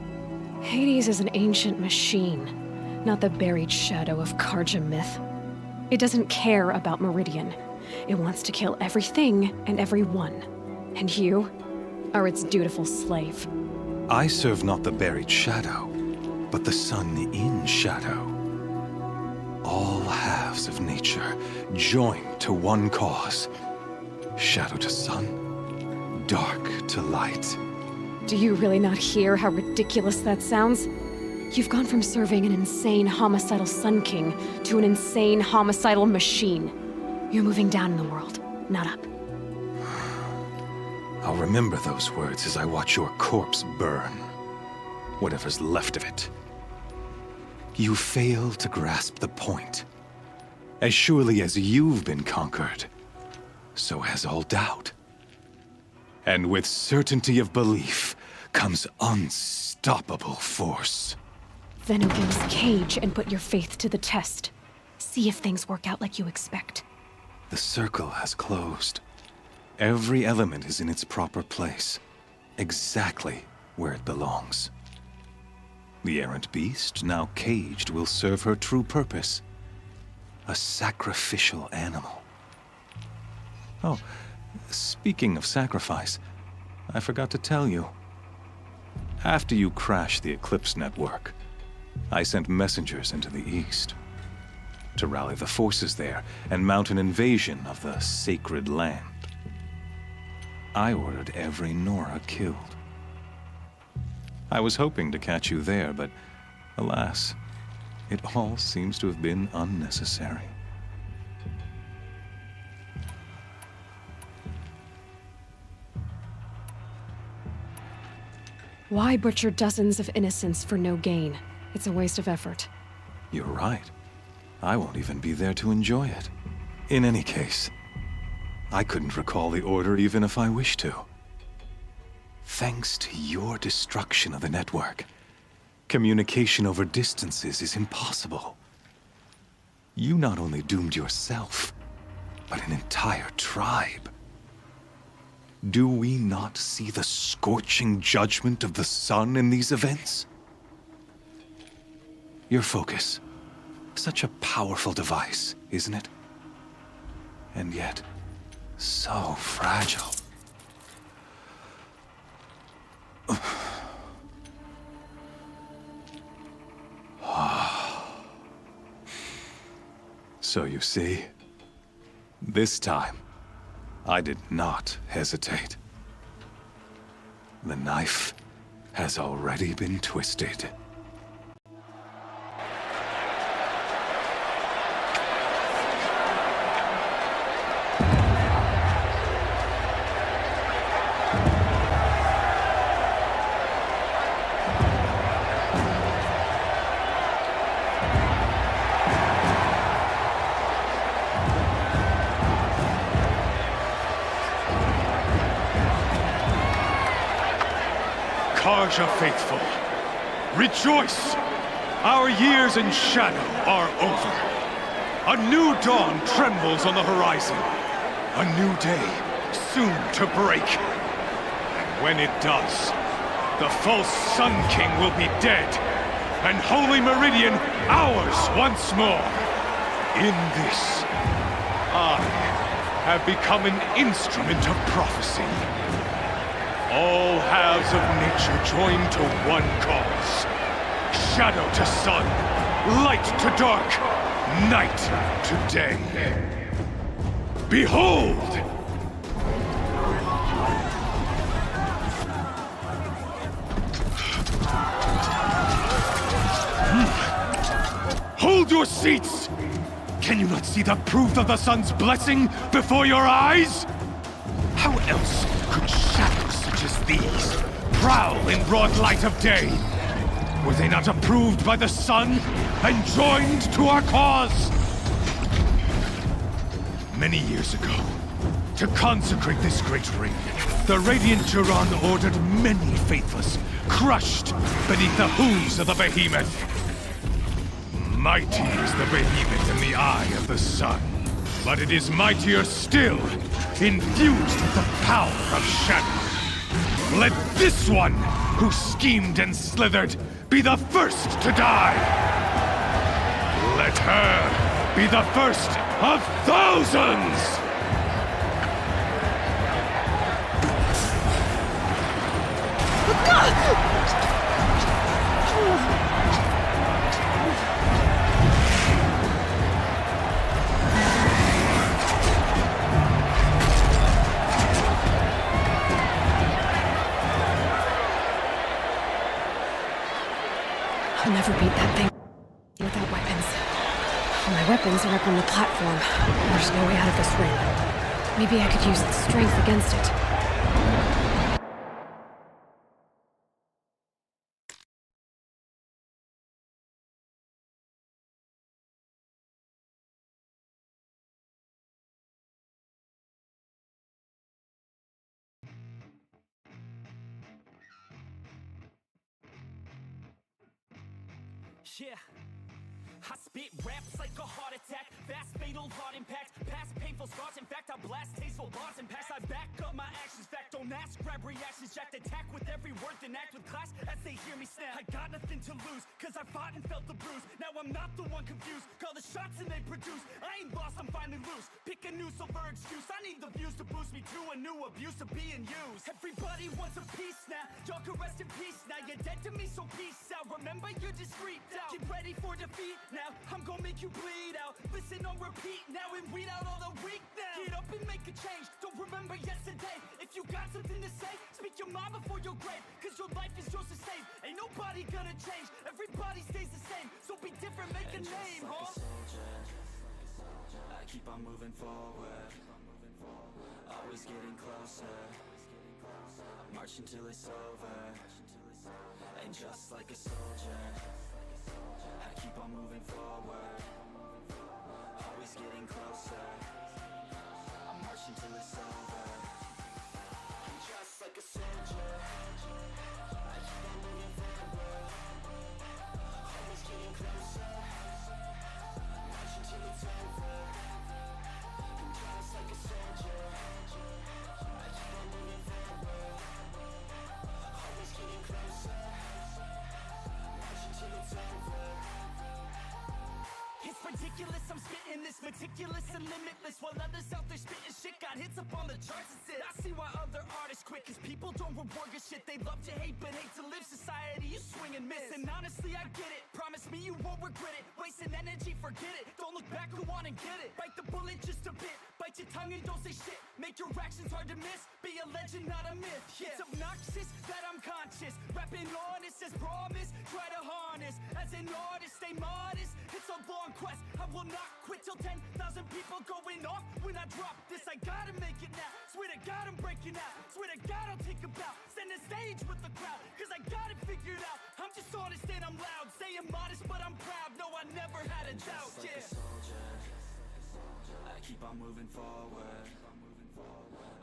Hades is an ancient machine, not the buried shadow of Karja myth. It doesn't care about Meridian. It wants to kill everything and everyone. And you are its dutiful slave. I serve not the buried shadow, but the sun in shadow. All halves of nature joined to one cause. Shadow to sun, dark to light. Do you really not hear how ridiculous that sounds? You've gone from serving an insane homicidal Sun King to an insane homicidal machine. You're moving down in the world, not up. I'll remember those words as I watch your corpse burn. Whatever's left of it. You fail to grasp the point. As surely as you've been conquered, so has all doubt. And with certainty of belief comes unstoppable force. Then open this cage and put your faith to the test. See if things work out like you expect. The circle has closed. Every element is in its proper place, exactly where it belongs. The errant beast, now caged, will serve her true purpose. A sacrificial animal. Oh, speaking of sacrifice, I forgot to tell you. After you crashed the Eclipse network, I sent messengers into the east to rally the forces there and mount an invasion of the sacred land. I ordered every Nora killed. I was hoping to catch you there, but alas, It all seems to have been unnecessary. Why butcher dozens of innocents for no gain? It's a waste of effort. You're right. I won't even be there to enjoy it. In any case, I couldn't recall the order even if I wished to. Thanks to your destruction of the network, communication over distances is impossible. You not only doomed yourself, but an entire tribe. Do we not see the scorching judgment of the sun in these events? Your focus. Such a powerful device, isn't it? And yet, so fragile. So you see, this time, I did not hesitate. The knife has already been twisted. Karja faithful, rejoice! Our years in shadow are over. A new dawn trembles on the horizon. A new day soon to break. And when it does, the false Sun King will be dead, and Holy Meridian ours once more. In this, I have become an instrument of prophecy. All halves of nature join to one cause. Shadow to sun, light to dark, night to day. Behold! Hold your seats! Can you not see the proof of the sun's blessing before your eyes? How else could shadows such as these prowl in broad light of day? Were they not approved by the sun and joined to our cause? Many years ago, to consecrate this great ring, the Radiant Turan ordered many faithless, crushed beneath the hooves of the behemoth. Mighty is the behemoth in the eye of the sun, but it is mightier still, infused with the power of shadow. Let this one, who schemed and slithered, be the first to die. Let her be the first of thousands! I'll never beat that thing without weapons. My weapons are up on the platform. There's no way out of this ring. Maybe I could use its strength against it. Yeah, I spit raps like a heart attack, fast fatal heart impact, past painful scars. In fact, I blast tasteful bars and pass. I back up my actions, fact don't ask, grab reactions, jacked attack with every word, then act with class as they hear me snap. I got nothing to lose, cause I fought and felt the bruise. Now I'm not the one confused, call the shots and they produce. I ain't lost, I'm finally loose. Pick a new silver excuse, I need the views to boost me to a new abuse of being used. Everybody wants a piece now, y'all can rest in peace now. You're dead to me, so peace out. Remember you're discreet out. Get ready for defeat now, I'm gonna make you bleed out. Listen on repeat now and weed out all the weak now. Get up and make a change, don't remember yesterday. If you got some something to say, speak your mind before your grave, cause your life is yours to save. Ain't nobody gonna change, everybody stays the same. So be different, make a name, like a soldier, I keep on moving forward, always getting closer. I march until it's over. And just like a soldier, I keep on moving forward, always getting closer. I march until it's over. And just like a soldier, I keep on moving forward, always getting closer. I march until it's over. And just like a soldier, I keep on moving forward, always getting closer. Watch until it's over. It's ridiculous, I'm spitting this meticulous and limitless, while others out there spitting shit got hits up on the charts and shit. I see why other artists quit, cause people don't reward good shit. They love to hate but hate to live. Society, you swing and miss. And honestly, I get it, promise me you won't regret it. Wasting energy, forget it, don't look back, go on and get it. Bite the bullet just a bit, bite your tongue and don't say shit. Make your actions hard to miss, be a legend, not a myth. It's obnoxious that I'm conscious, rapping honest as promise. Try to harness, as an artist, stay modest. It's a long quest, I will not quit till 10,000 people going off when I drop this. I gotta make it now, swear to God I'm breaking out, swear to God I'll take a bow, stand the stage with the crowd, cause I got it figured out. I'm just honest and I'm loud, saying modest but I'm proud. No, I never had a doubt, like a soldier, I keep on moving forward,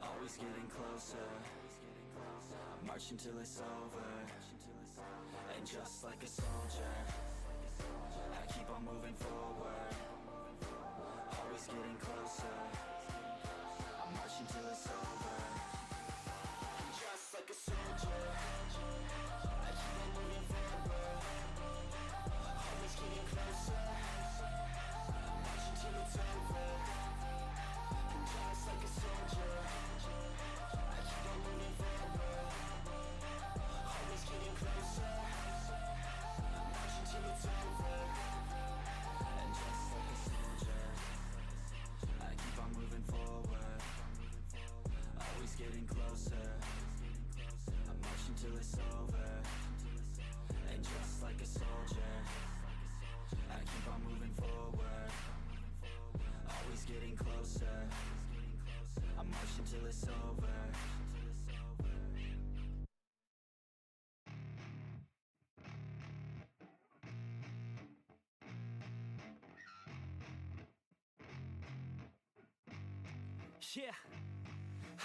always getting closer. I march until it's over. And just like a soldier, I keep on moving forward, always getting closer. I march until it's over. And just like a soldier, I keep on moving forward, always getting closer. I march until it's over. And just like a soldier, I keep on moving forward, always getting closer. I march until it's over. And just like a soldier, I keep on moving forward, always getting closer. I march until it's over. And just like a soldier, I keep on moving forward, always getting closer. I march until it's over. Yeah,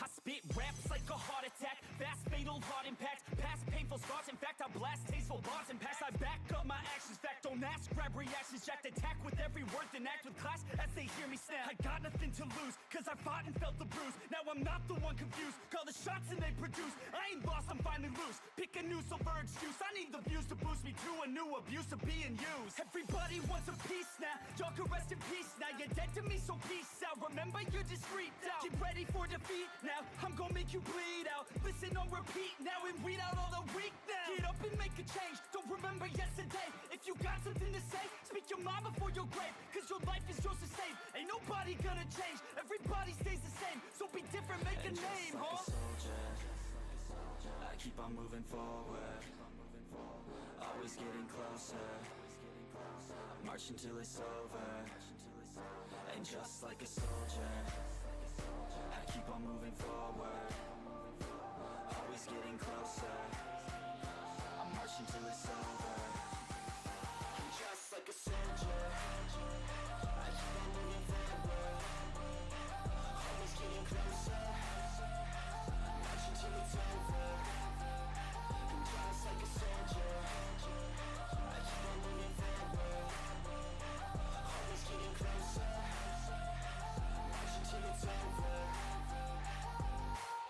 I spit raps like a heart attack, fast fatal heart impact, past painful scars. In fact, I blast tasteful bars and pass. I back up my actions, fact don't ask, grab reactions, jacked attack with every word, then act with class as they hear me snap. I got nothing to lose, cause I fought and felt the bruise. Now I'm not the one confused, call the shots and they produce. I ain't lost, I'm finally loose, pick a new silver excuse. I need the views to boost me to a new abuse of being used. Everybody wants a piece now, y'all can rest in peace now. You're dead to me, so peace out. Remember you're discreet out, get ready for defeat now. I'm gonna make you bleed out, listen on repeat now and weed out all the weak now. Get up and make a change, don't remember yesterday. If you got something to say, speak your mind before your grave, cause your life is yours to save. Ain't nobody gonna change, everybody stays the same. So be different, make a name, like a soldier, I keep on moving forward, always getting closer. I march until it's over. And just like a soldier, I keep on moving forward, always getting closer. I march until it's over. And just like a soldier, I keep on moving forward, always getting closer. I march until it's over. And just like a soldier, I keep on moving forward, always getting closer. I march until it's over.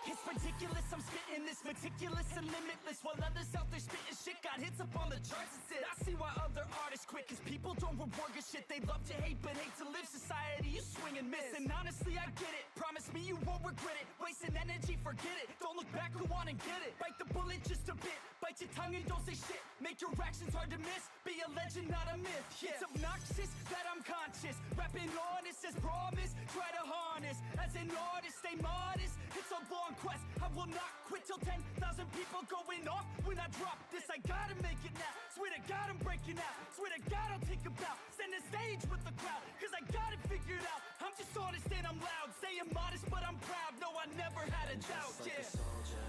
It's ridiculous, I'm spitting this meticulous and limitless, while others out there spitting shit got hits up on the charts and shit. I see why other artists quit, cause people don't reward good shit. They love to hate but hate to live. Society, you swing and miss. And honestly, I get it, promise me you won't regret it. Wasting energy, forget it, don't look back, go on and get it. Bite the bullet just a bit, bite Bite your tongue and don't say shit. Make your actions hard to miss. Be a legend, not a myth. It's obnoxious that I'm conscious. Rapping honest as promise. Try to harness. As an artist, stay modest. It's a long quest. I will not quit till 10,000 people going off. When I drop this, I gotta make it now. Swear to God, I'm breaking out. Swear to God, I'll take a bow. Stand the stage with the crowd. Cause I got it figured out. I'm just honest and I'm loud. Saying modest, but I'm proud. No, I never had a doubt. Just like a soldier,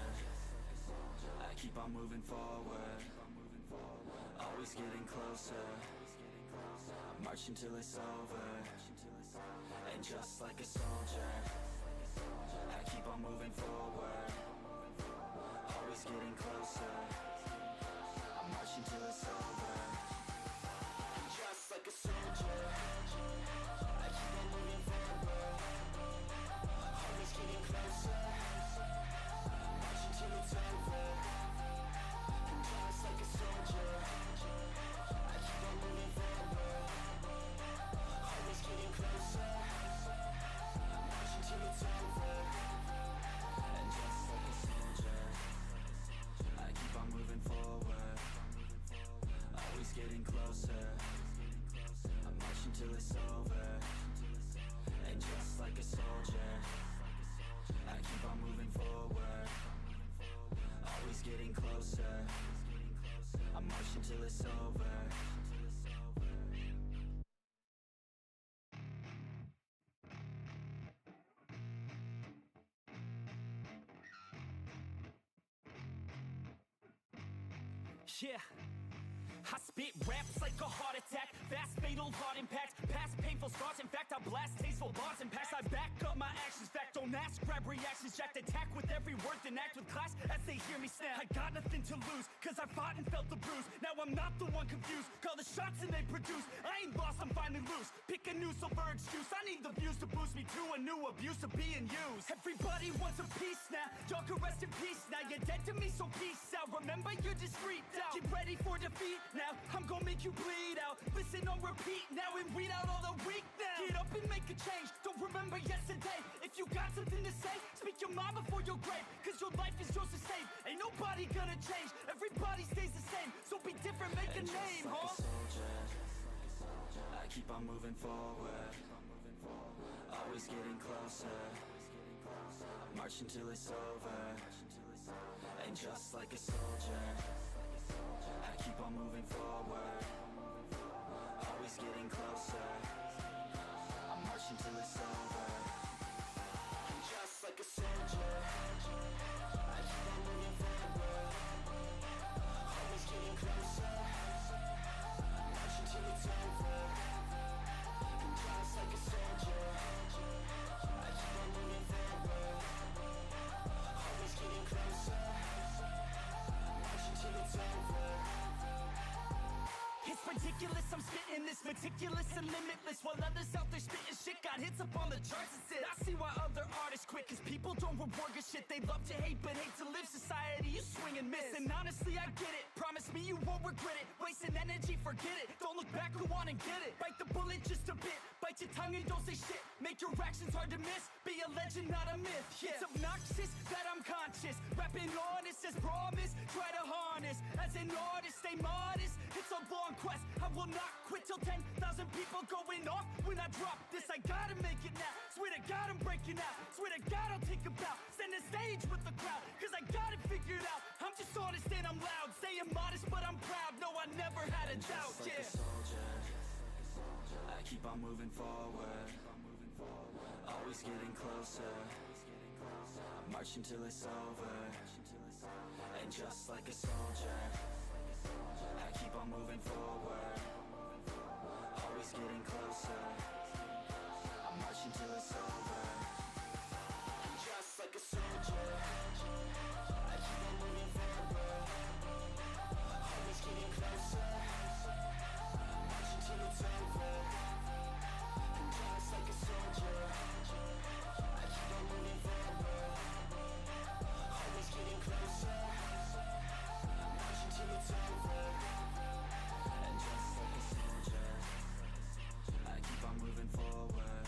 I keep on moving forward. Always getting closer. I'm marching till it's over. And just like a soldier, I keep on moving forward. Always getting closer. I'm marching till it's over. And just like a soldier, I keep on moving forward. Always getting closer. I'm marching till it's over. And just like a soldier, I keep on moving forward. Always getting closer. I'm marching till it's over. And just like a soldier, I keep on moving forward. Always getting closer. I'm marching till it's over. And just like a soldier, I keep on moving forward. Always getting closer. I'm marching till it's over. Yeah, I spit raps like a heart attack. Fast, fatal, hard impact. Past painful scars. In fact, I blast tasteful bars and pass. I back up my actions. Fact, don't ask, grab reactions. Jacked attack with every word, then act with class as they hear me snap. I got nothing to lose, cause I fought and felt the bruise. Now I'm not the one confused. Call the shots and they produce. I ain't lost, I'm finally loose. Pick a new silver excuse. I need the views to boost me to a new abuse of being used. Everybody wants a piece now. Y'all can rest in peace now. You're dead to me, so peace out. Remember, you're discreet out. Get ready for defeat now. I'm gonna make you bleed out. Listen on repeat now and weed out all the weak now. Get up and make a change. Don't remember yesterday. If you got something to say, speak your mind before your grave. Cause your life is yours to save. Ain't nobody gonna change. Everybody stays the same. So be different, make a name, like huh? A soldier, I keep on moving forward. Always getting closer. I'm marching till it's over. And just like a soldier, I keep on moving forward. Always getting closer. I'm marching till it's over. And just like a soldier, I keep on moving forward. Always getting closer. I'm marching till it's over. And just like a soldier, I keep on moving forward. Always getting closer. I'm marching till it's over. It's ridiculous, I'm spitting this meticulous and limitless. While others out there spitting shit got hits up on the charts and shit. I see why other artists quit, cause people don't reward good shit. They love to hate but hate to live. Society, you swing and miss. And honestly, I get it. Promise me you won't regret it. Wasting energy, forget it. Don't look back, go on and get it. Bite the bullet just a bit. Bite your tongue and don't say shit. Make your actions hard to miss. Be a legend, not a myth. It's obnoxious that I'm conscious. Rapping honest as promise. Try to harness. As an artist, stay modest. It's a long quest. I will not quit till 10,000 people going off. When I drop this, I gotta make it now. Swear to God, I'm breaking out. Swear to God, I'll take a bow. Stand the stage with the crowd. Cause I got it figured out. I'm just honest and I'm loud. Saying modest, but I'm proud. No, I never had a doubt. Just like a soldier, I keep on moving forward. Always getting closer. I'm marching till it's over. And just like a soldier, I keep on moving forward. Always getting closer. I'm marching till it's over. And just like a soldier, I keep on moving forward. Always getting closer. I'm marching till it's over. And just like a soldier, I keep on moving forward. Always getting closer. I'm marching till it's over. And just like a soldier, I keep on moving forward.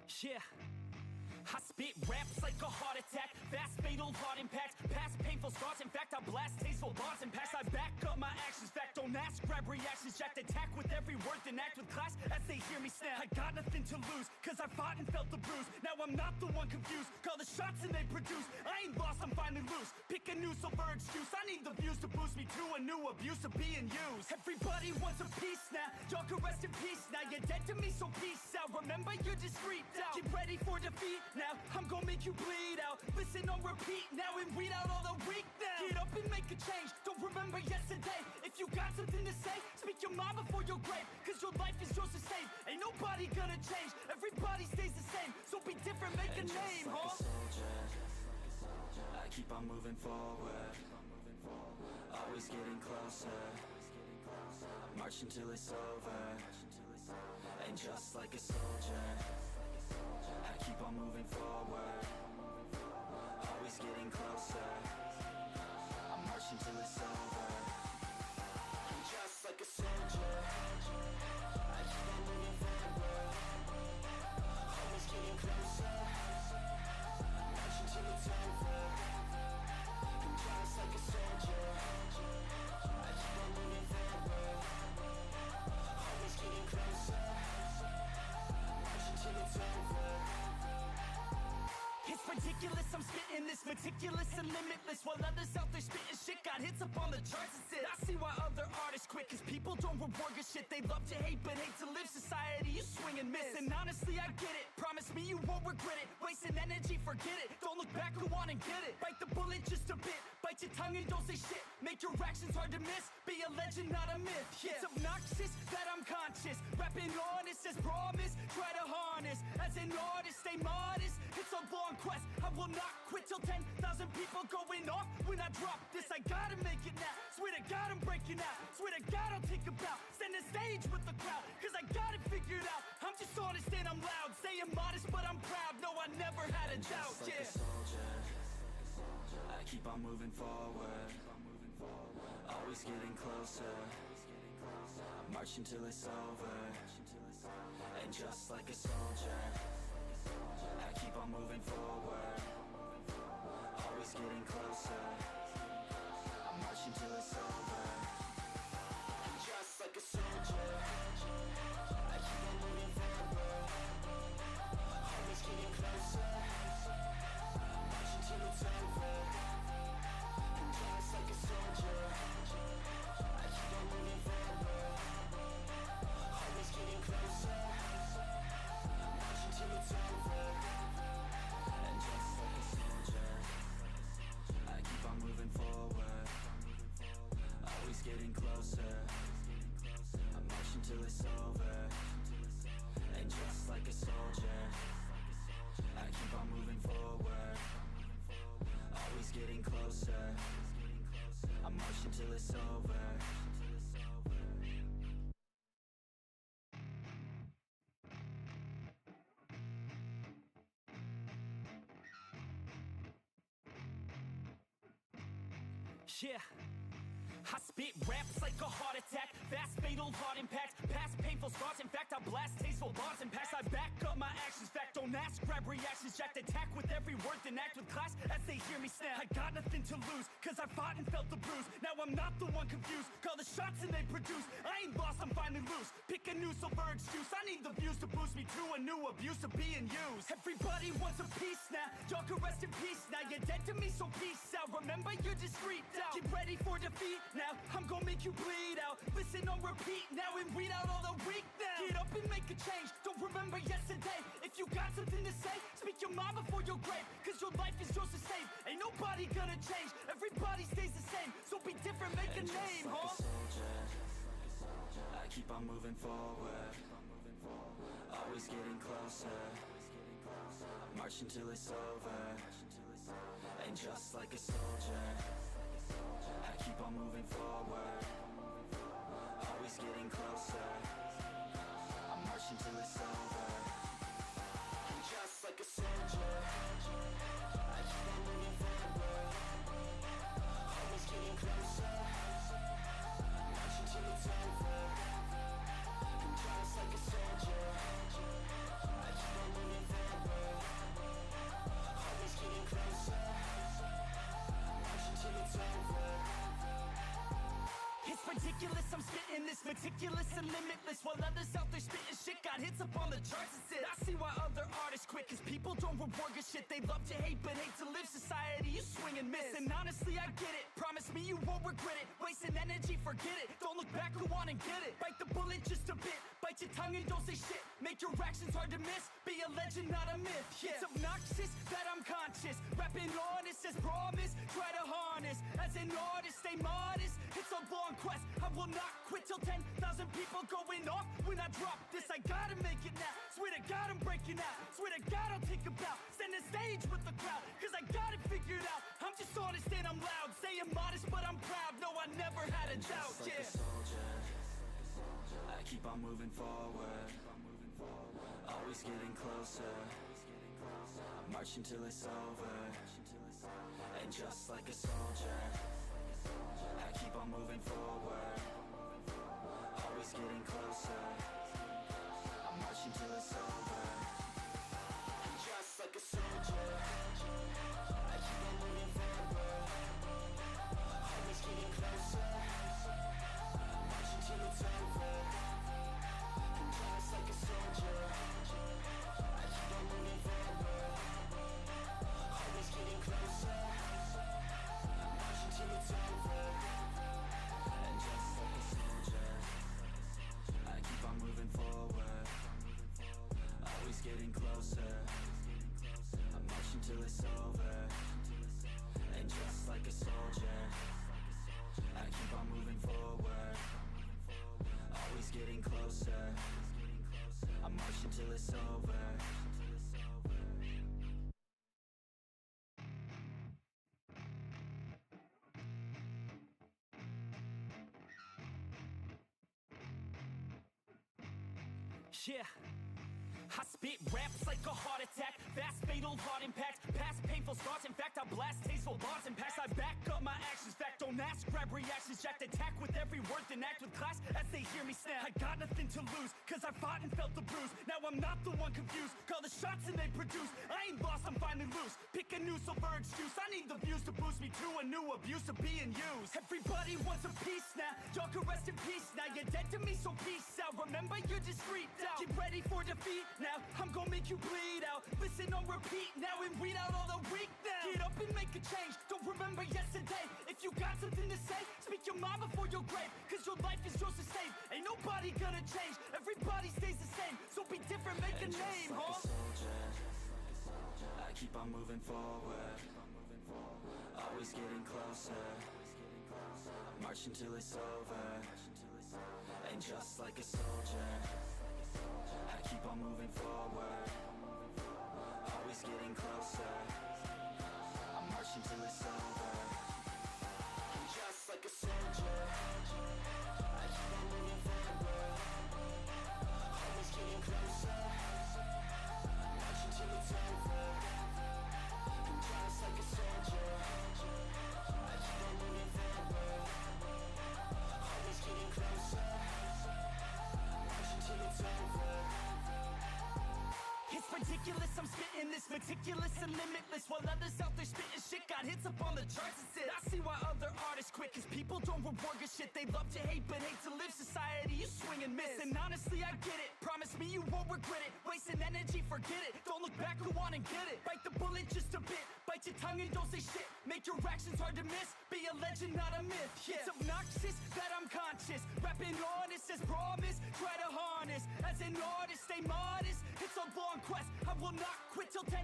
Yeah. I spit raps like a heart attack, fast fatal heart impact, past painful scars. In fact, I blast tasteful bars and packs. I back up my actions, fact don't ask, grab reactions, jacked attack with every word, then act with class as they hear me snap. I got nothing to lose, cause I fought and felt the bruise. Now I'm not the one confused, call the shots and they produce. I ain't lost, I'm finally loose, pick a new silver excuse. I need the views to boost me to a new abuse of being used. Everybody wants a piece now, y'all can rest in peace now. You're dead to me, so peace out. Remember, you're just freaked out. Get ready for defeat now, I'm gonna make you bleed out. Listen on repeat now and read out all the weak now. Get up and make a change, don't remember yesterday. If you got something to say, speak your mind before your grave. Cause your life is yours to save, ain't nobody gonna change. Everybody stays the same, so be different, make a name, like huh? a soldier, I keep on moving forward, always getting closer. I march until it's over, and just like a soldier, I keep on moving forward, always getting closer. I march until it's over, and just like a soldier, I keep on moving forward, always getting closer. I march until it's over, and just like a soldier, I keep on moving forward, always getting closer. I march until it's over. It's ridiculous, I'm spitting this meticulous and limitless, while others out there spitting shit got hits up on the charts and shit. I see why other artists quit, cause people don't reward good shit. They love to hate but hate to live. Society, you swing and miss, and honestly I get it. Promise me you won't regret it, wasting energy, forget it. Don't look back, go on and get it. Bite the bullet just a bit, bite your tongue and don't say shit. Make your actions hard to miss, be a legend not a myth. Yeah. It's obnoxious that I'm conscious, rapping honest as promise. Try to harness, as an artist stay modest. It's a long quest, I will not quit till 10,000 people going off when I drop this. I gotta make it now, swear to God I'm breaking out. Swear to God I'll take a bow, stand the stage with the crowd, cause I got it figured out. I'm just honest and I'm loud, saying modest but I'm proud. No, I never had a doubt, Just like yeah. a soldier, I keep on moving forward, always getting closer. I march until it's over, and just like a soldier, I keep on moving forward, always getting closer. I march until it's over, and just like a soldier, I keep on moving forward, always getting closer. I march until it's over, and just like a soldier, I keep on moving forward, always getting closer. I march until it's over, and just like a soldier, I keep on moving forward, always getting closer. I march until it's over, and just like a soldier, I keep on moving forward, always getting closer. I march until it's over. Yeah. I spit raps like a heart attack, fast fatal heart impact, past painful scars. In fact, I blast tasteful bars and packs. I back up my actions, fact don't ask, grab reactions, jacked attack with every word, then act with class as they hear me snap. I got nothing to lose, cause I fought and felt the bruise. Now I'm not the one confused, call the shots and they produce. I ain't lost, I'm finally loose, pick a new silver excuse. I need the views to boost me to a new abuse of being used. Everybody wants a piece now, y'all can rest in peace now. You're dead to me, so peace out. Remember, you're just freaked out. Get ready for defeat now, I'm gonna make you bleed out. Listen on repeat now and read out all the weak now. Get up and make a change, don't remember yesterday. If you got something to say, speak your mind before your grave. Cause your life is yours to save, ain't nobody gonna change. Everybody stays the same, so be different, make a name, like huh? a soldier, I keep on moving forward, always getting closer. I march until it's over, and just like a soldier, I keep on moving forward, always getting closer. I march until it's over, and just like a soldier, I keep on moving forward, always getting closer. I march until it's over, and just like a soldier, I keep on moving forward. meticulous and limitless, while others out there spitting shit got hits up on the charts and shit. I see why other artists quit, cause people don't reward good shit. They love to hate but hate to live. Society, you swing and miss. And honestly, I get it. Promise me you won't regret it. Wasting energy, forget it. Don't look back, go on and get it. Bite the bullet just a bit. Bite your tongue and don't say shit. Make your actions hard to miss. Be a legend, not a myth. Yeah. It's obnoxious that I'm conscious. Rapping honest as promise. Try to harness. As an artist, stay modest. It's a long quest. I will not quit till 10,000 people going off. When I drop this, I gotta make it now. Swear to God, I'm breaking out. Swear to God, I'll take a bow. Stand the stage with the crowd. Cause I got it figured out. I'm just honest and I'm loud. Saying modest, but I'm proud. No, I never had a doubt. Just like yeah. a soldier, I keep on moving forward. Always getting closer. I'm marching till it's over. And just like a soldier, I keep on moving forward. Always getting closer. I'm marching till it's over. And just like a soldier, I keep on moving forward. Always getting closer. I'm marching till it's over. And just like a soldier, I keep on moving forward. Always getting closer. I'm marching till it's over. And just like a soldier, I keep on moving forward. Always getting closer. I'm marching till it's over. And just like a soldier, I keep on moving forward. Always getting closer. I'm marching till it's over. Yeah, I spit raps like a heart attack. Fast, fatal, hard impact. Past painful scars. In fact, I blast tasteful bars and packs. I back up my actions. Fact, don't ask, grab reactions. Jacked attack with every word, then act with class as they hear me snap. I got nothing to lose, cause I fought and felt the bruise. Now I'm not the one confused. Call the shots and they produce. I ain't lost, I'm finally loose. Pick a new silver excuse. I need the views to boost me to a new abuse of being used. Everybody wants a piece now. Y'all can rest in peace now. You're dead to me, so peace out. Remember, you're discreet out. Get ready for defeat now. I'm gonna make you bleed out. Listen on repeat now and weed out all the weak now. Get up and make a change. Don't remember yesterday. If you got something to say, speak your mind before your grave. Cause your life is yours to save. Ain't nobody gonna change. Everybody stays the same. So be different, make And a name, like huh? a soldier, I keep on moving forward. Always getting closer. I'm marching till it's over. And just like a soldier, I keep on moving forward. Always getting closer. I'm marching till it's over. And just like a soldier, I keep on moving forward. Always getting closer. I'm marching till it's over. And just like a soldier, I keep on moving forward. Always getting closer. I'm marching till it's over. It's ridiculous, I'm spitting this meticulous and limitless, while others out there spitting shit got hits up on the charts and shit. I see why other artists quit, cause people don't reward good shit. They love to hate but hate to live. Society, you swing and miss. And honestly, I get it. Promise me you won't regret it. Wasting energy, forget it. Don't look back, go on and get it. Bite the bullet just a bit. Bite your tongue and don't say shit. Make your actions hard to miss. Be a legend, not a myth. Yeah. It's obnoxious that I'm conscious. Rapping honest as promise. Try to harness. As an artist, stay modest. It's a long quest. I will not quit till 10,000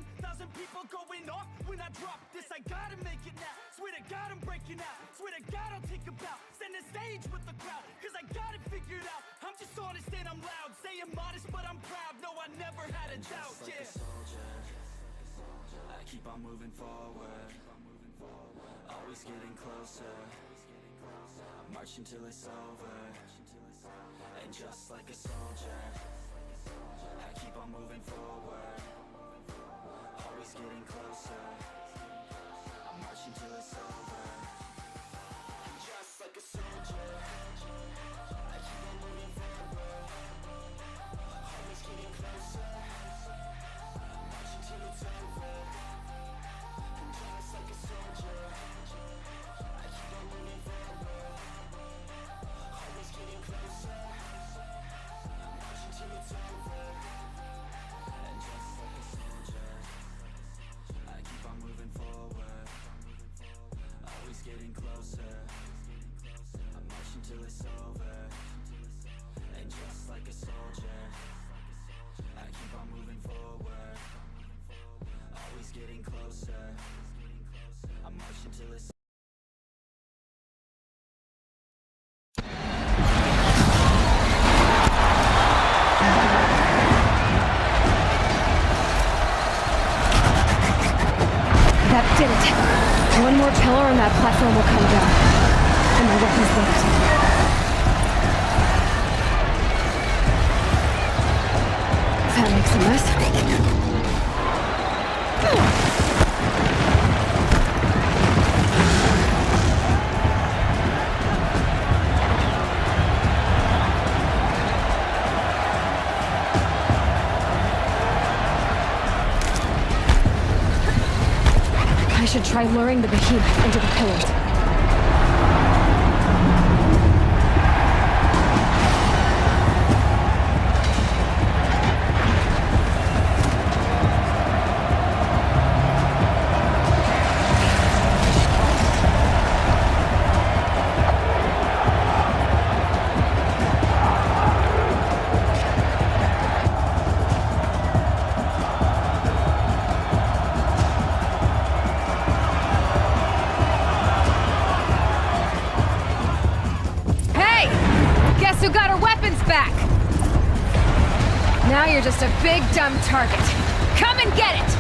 people going off. When I drop this, I gotta make it now. Swear to God, I'm breaking out. Swear to God, I'll take a bow. Stand the stage with the crowd. Cause I got it figured out. I'm just honest and I'm loud. Saying modest, but I'm proud. No, I never had a doubt. Just like Yeah. a soldier, I keep on moving forward. Always getting closer. I'm marching till it's over. And just like a soldier, I keep on moving forward. Always getting closer. I'm marching till it's over. And just like a soldier, I keep on moving forward. Always getting closer. I'm marching till it's over. And just like a soldier, I keep on moving forward. Always getting closer. that platform will come down. And my weapons with it. That makes a mess. I should try luring the behemoth into the pillars. Who got her weapons back? Now you're just a big dumb target. Come and get it!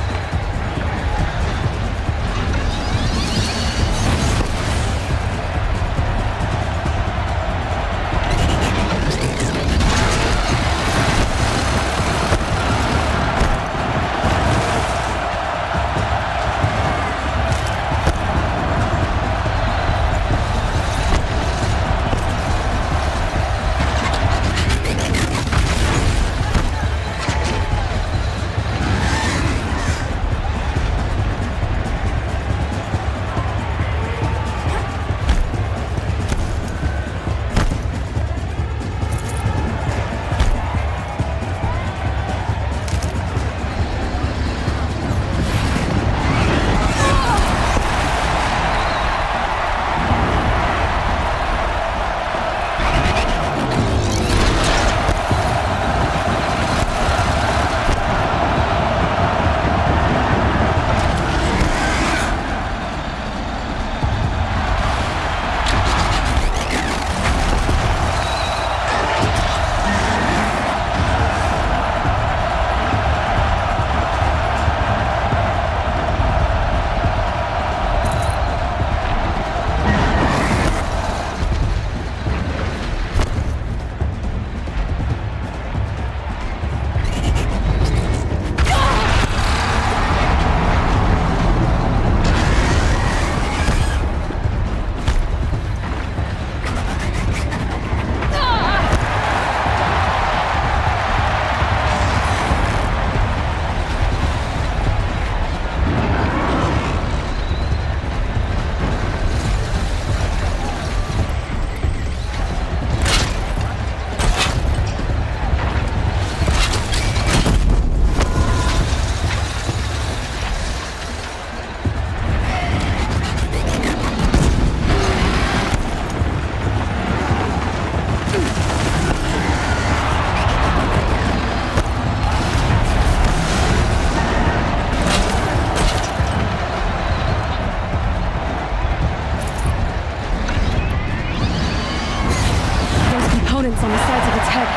On the sides of its head.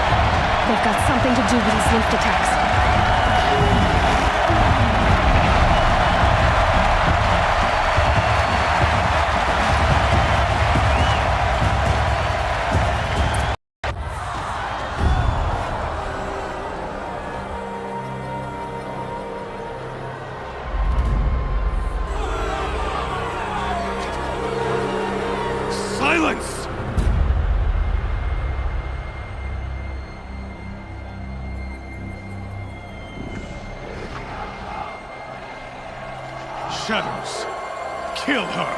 They've got something to do with his lift attacks. Silence! Shadows. Kill her!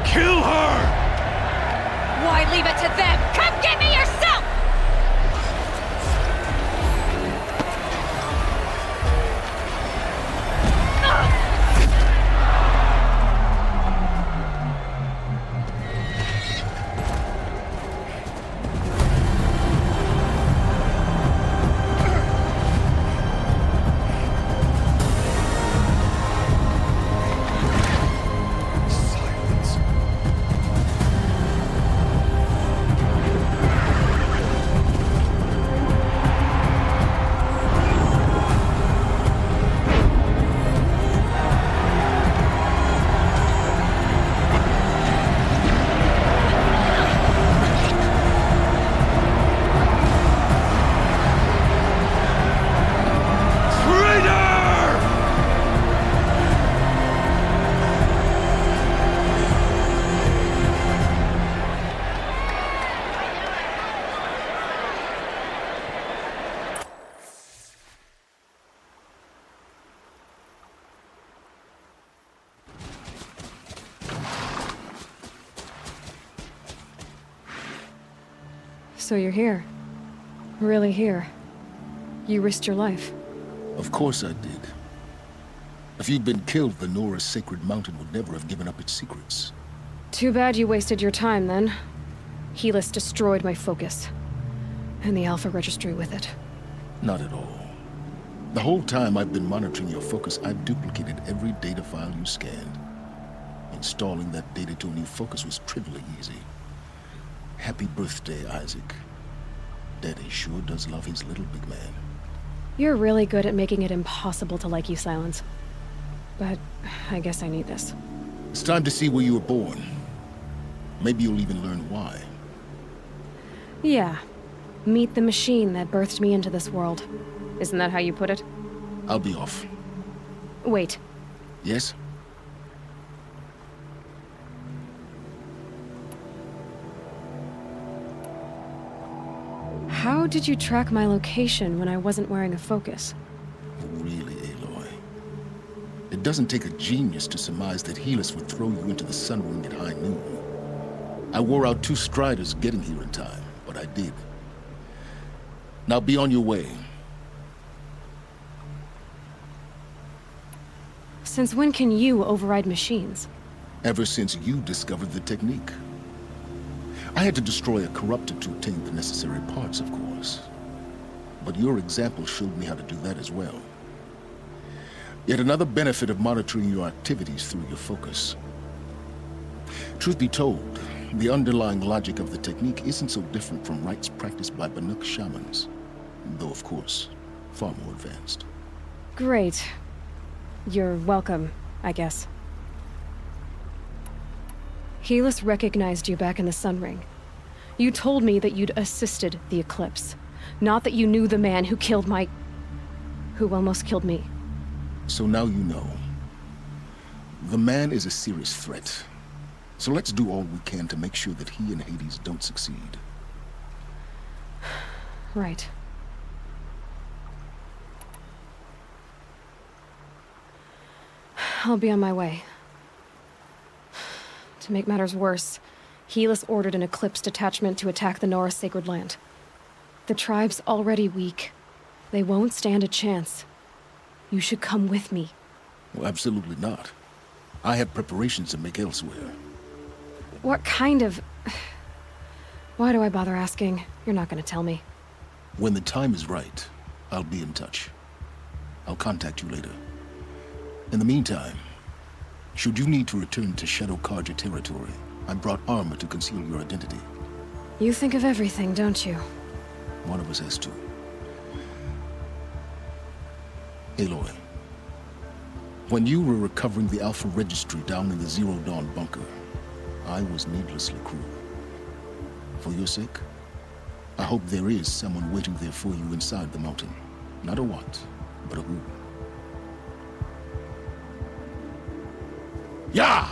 Kill her! Why leave it to them? Come get me yourself! So you're here. Really here. You risked your life. Of course I did. If you'd been killed, the Nora's sacred mountain would never have given up its secrets. Too bad you wasted your time, then. Helis destroyed my focus. And the Alpha Registry with it. Not at all. The whole time I've been monitoring your focus, I've duplicated every data file you scanned. Installing that data to a new focus was trivially easy. Happy birthday, Isaac. Daddy sure does love his little big man. You're really good at making it impossible to like you, Silence. But I guess I need this. It's time to see where you were born. Maybe you'll even learn why. Yeah. Meet the machine that birthed me into this world. Isn't that how you put it? I'll be off. Wait. Yes? How did you track my location when I wasn't wearing a focus? Really, Aloy? It doesn't take a genius to surmise that Helis would throw you into the sun ring at high noon. I wore out 2 striders getting here in time, but I did. Now be on your way. Since when can you override machines? Ever since you discovered the technique. I had to destroy a corruptor to obtain the necessary parts, of course. But your example showed me how to do that as well. Yet another benefit of monitoring your activities through your focus. Truth be told, the underlying logic of the technique isn't so different from rites practiced by Banuk shamans. Though, of course, far more advanced. Great. You're welcome, I guess. Helis recognized you back in the Sun Ring. You told me that you'd assisted the Eclipse. Not that you knew the man who killed who almost killed me. So now you know. The man is a serious threat. So let's do all we can to make sure that he and Hades don't succeed. Right. I'll be on my way. To make matters worse, Helis ordered an Eclipse detachment to attack the Nora Sacred Land. The tribe's already weak. They won't stand a chance. You should come with me. Well, absolutely not. I have preparations to make elsewhere. What kind of... Why do I bother asking? You're not gonna tell me. When the time is right, I'll be in touch. I'll contact you later. In the meantime, should you need to return to Shadow Karja territory, I brought armor to conceal your identity. You think of everything, don't you? One of us has to. Aloy, when you were recovering the Alpha Registry down in the Zero Dawn bunker, I was needlessly cruel. For your sake, I hope there is someone waiting there for you inside the mountain. Not a what, but a who. Yeah!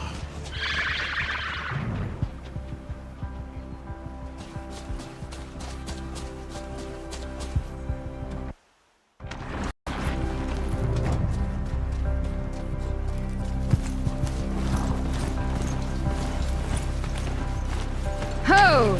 Ho!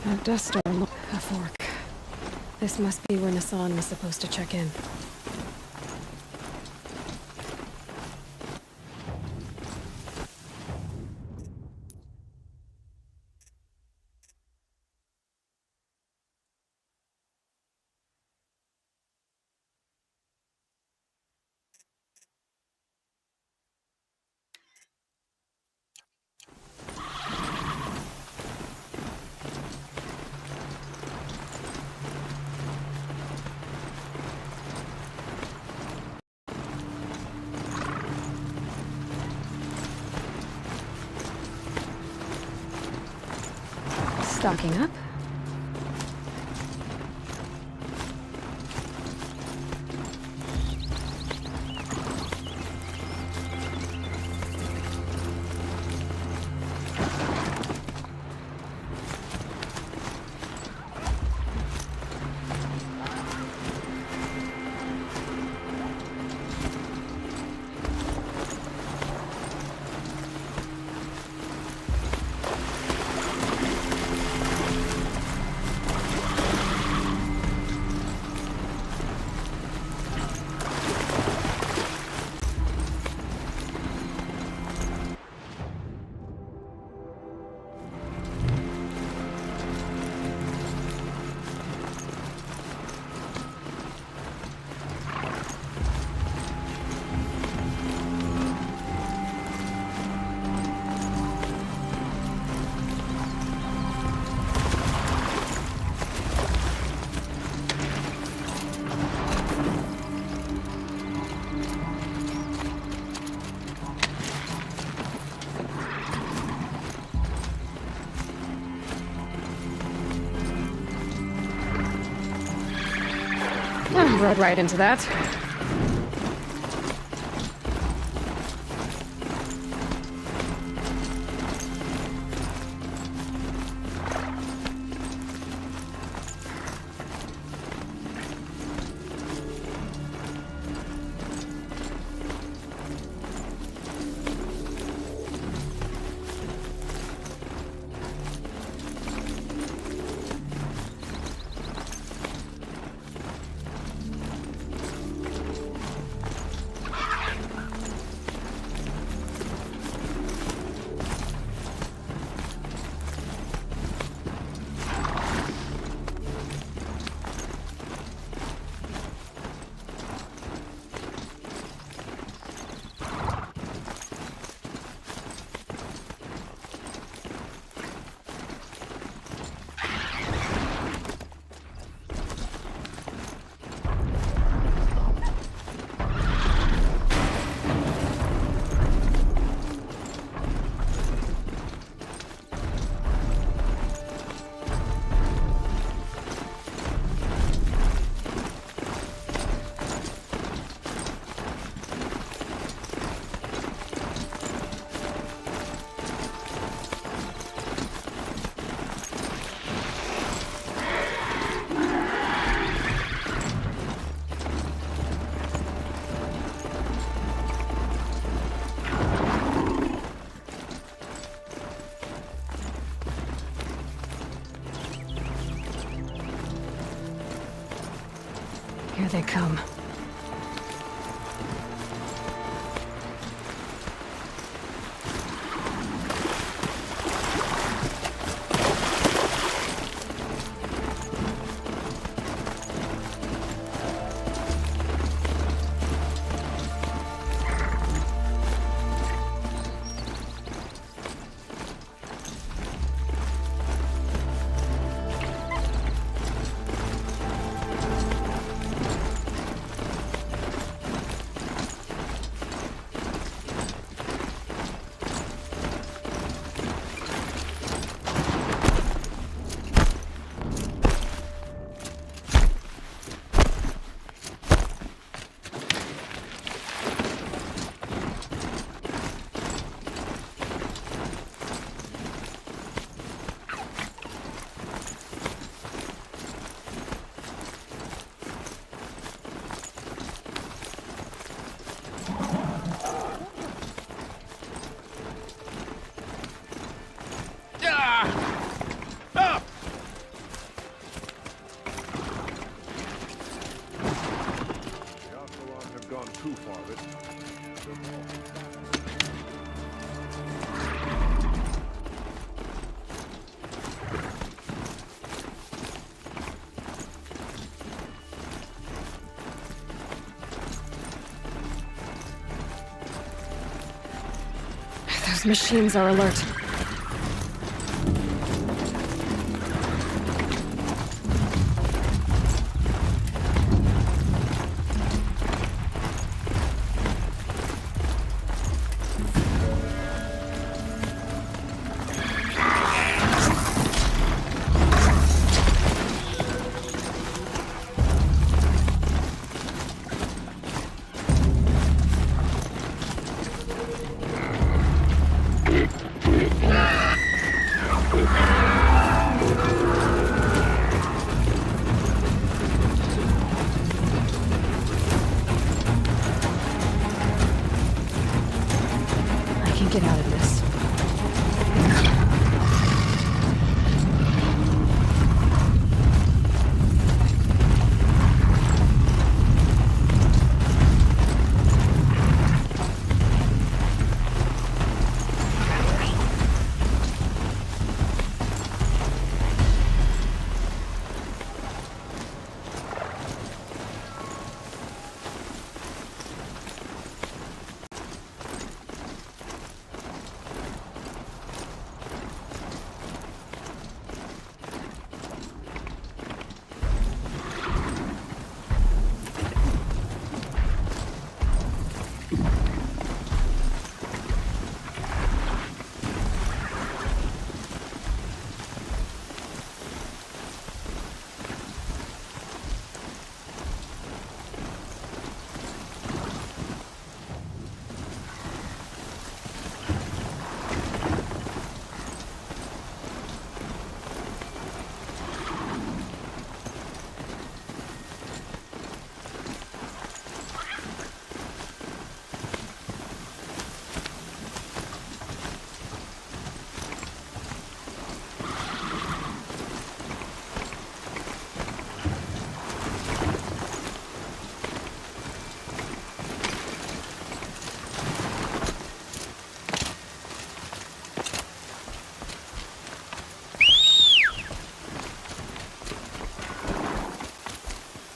A dust storm, a fork. This must be where Nassan was supposed to check in. Stocking up. Rode right into that. Here they come. Those machines are alert. Get out of this.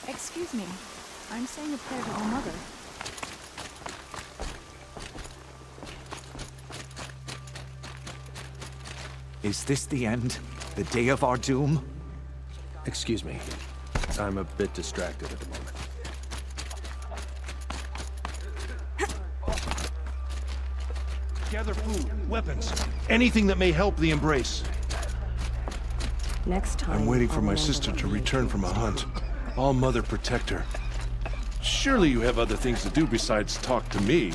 Excuse me. I'm saying a prayer to All Mother. Is this the end? The day of our doom? Excuse me. I'm a bit distracted at the moment. Gather food, weapons, anything that may help the Embrace. Next time, I'm waiting for my sister to return from a hunt. All Mother protect her. Surely you have other things to do besides talk to me.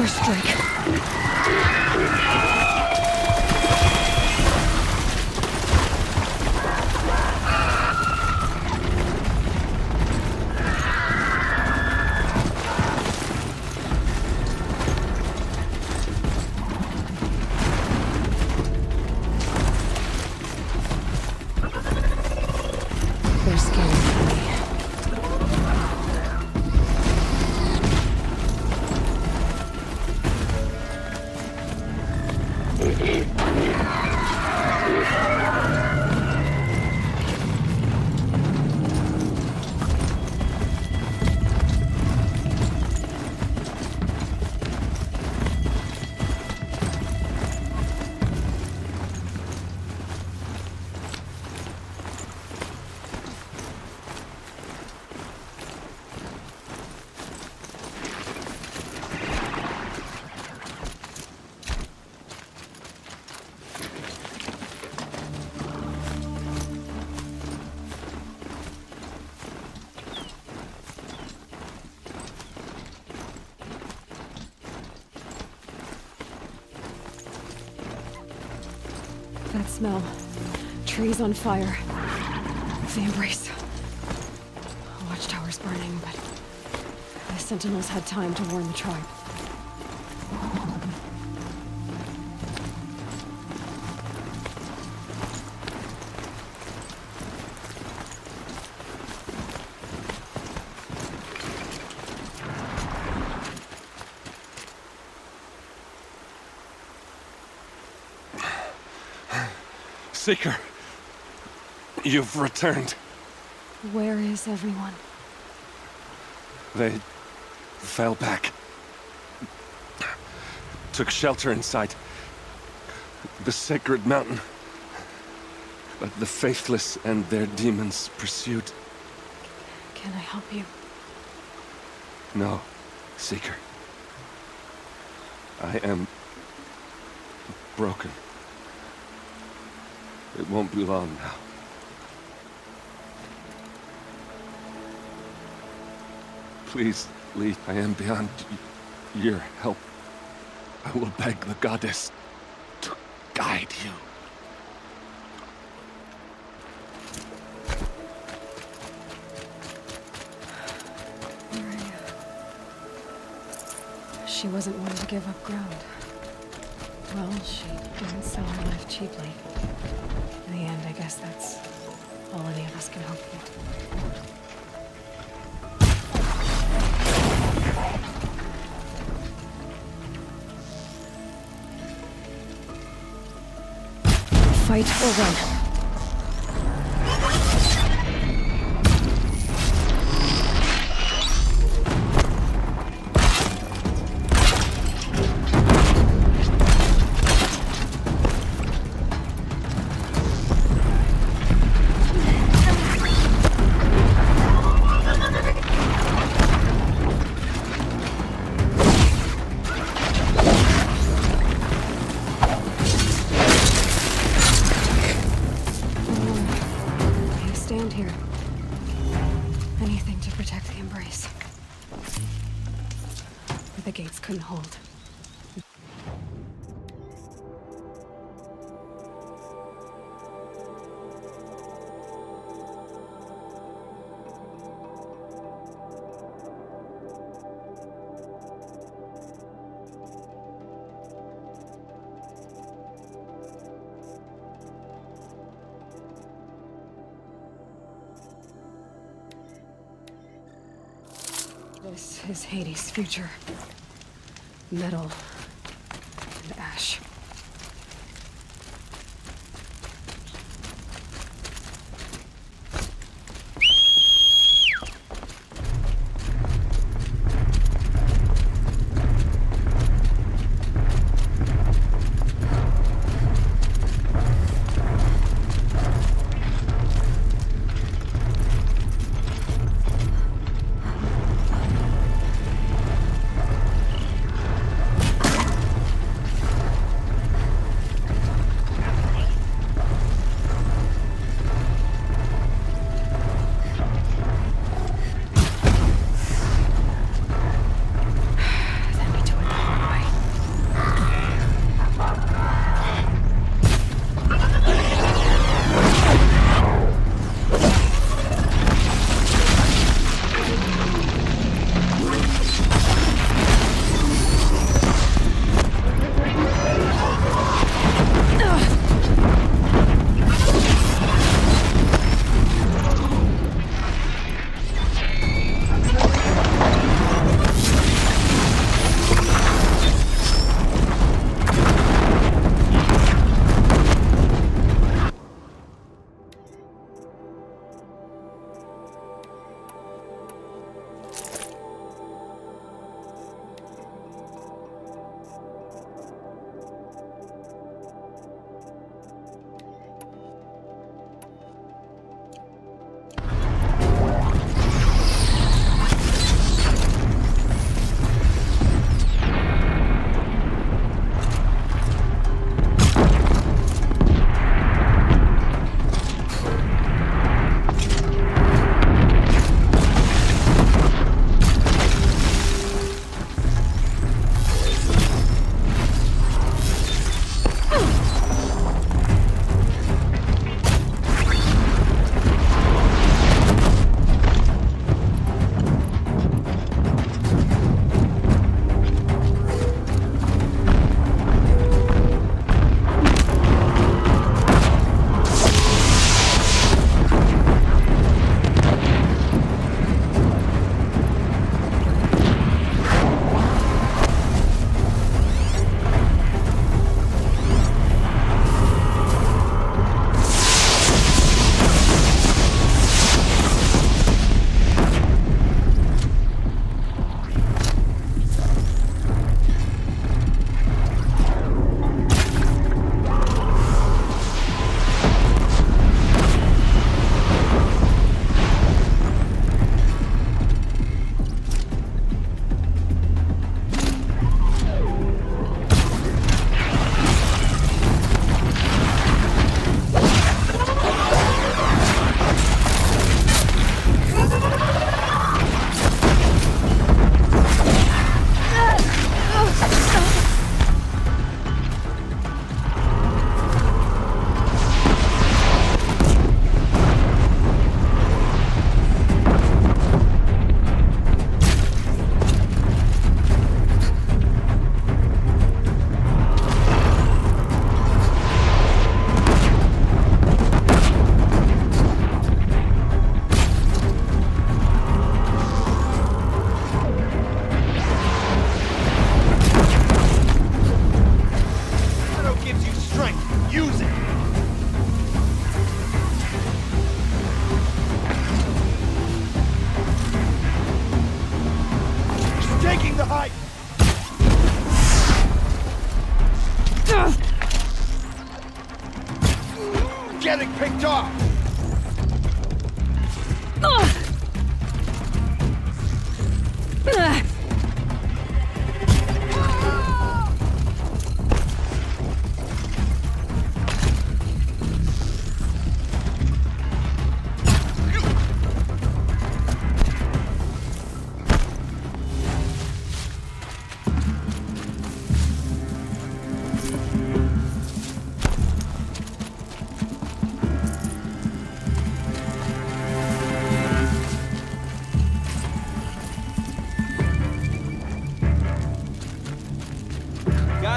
strike. They're scared of me. That smell. Trees on fire. The embrace. Watchtower's burning, but the sentinels had time to warn the tribe. Seeker, you've returned. Where is everyone? They fell back. Took shelter inside the sacred mountain. But the faithless and their demons pursued. Can I help you? No, Seeker. I am broken. It won't be long now. Please, Lee, I am beyond your help. I will beg the goddess to guide you. She wasn't one to give up ground. Well, she didn't sell her life cheaply. In the end, I guess that's all any of us can hope for. Fight or run. Couldn't hold. This is Hades' future. Metal and ash.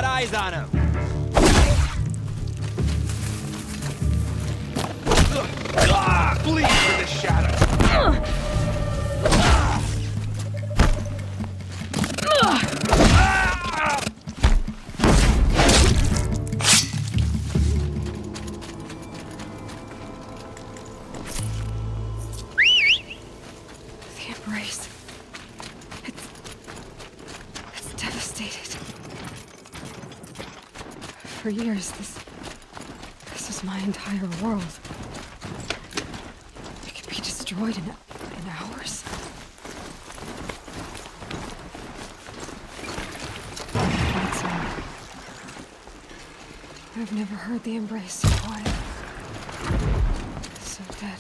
got eyes on him. Flee for the shadow. The embrace. It's devastated. For years, this is my entire world. It could be destroyed in hours. That's all. I've never heard the embrace so quiet. So dead.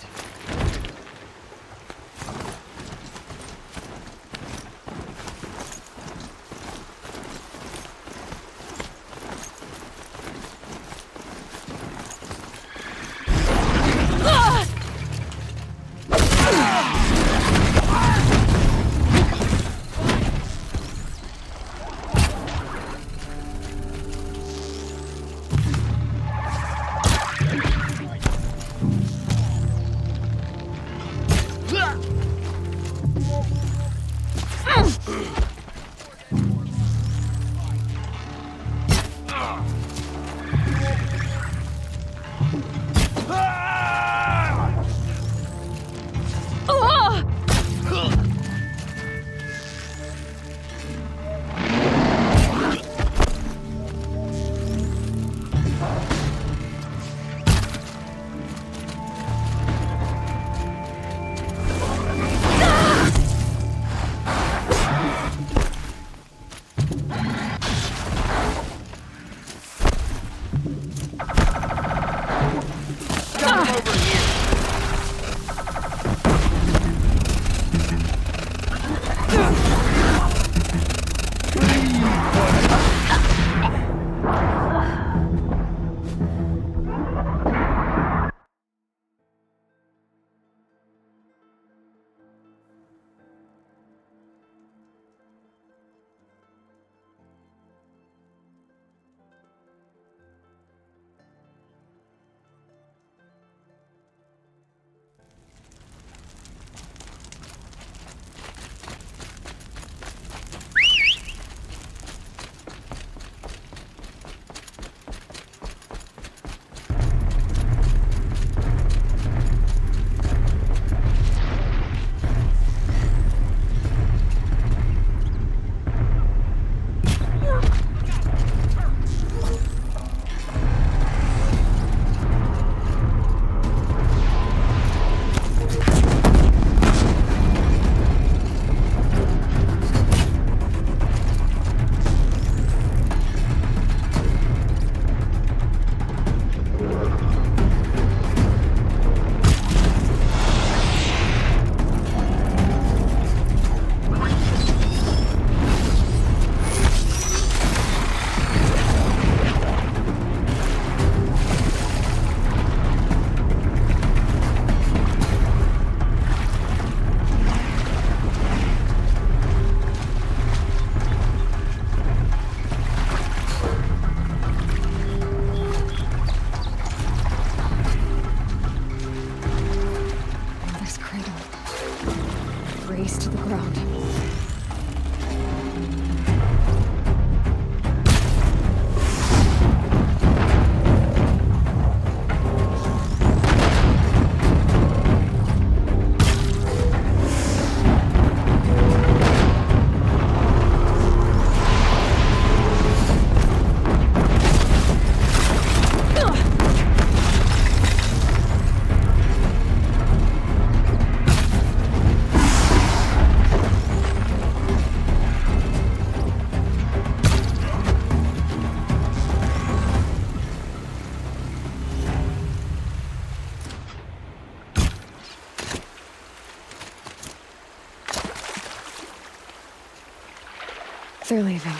They're leaving.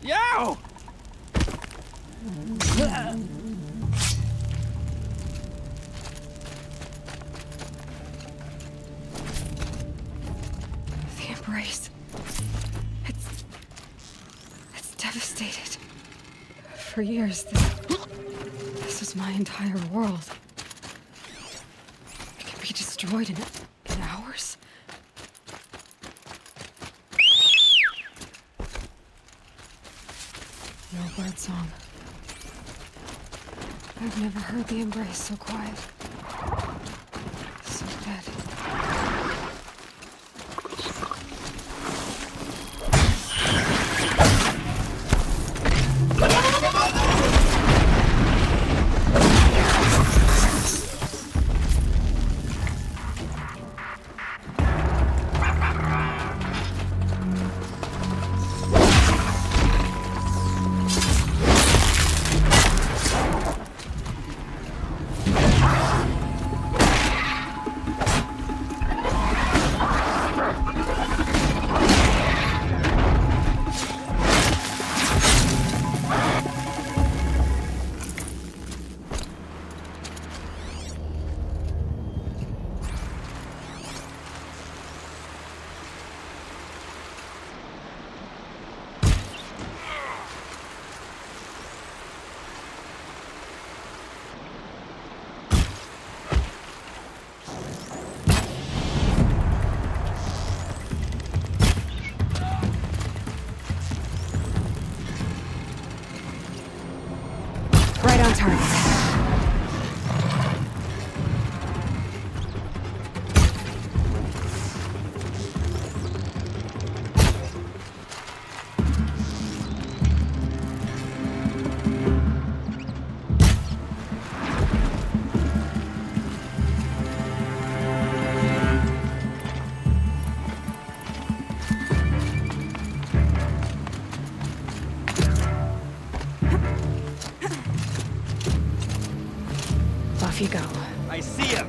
Yo! The embrace. It's devastated. For years, this was my entire world. It can be destroyed in hours. No birdsong. I've never heard the embrace so quiet. So dead. Right on target. Off you go. I see him!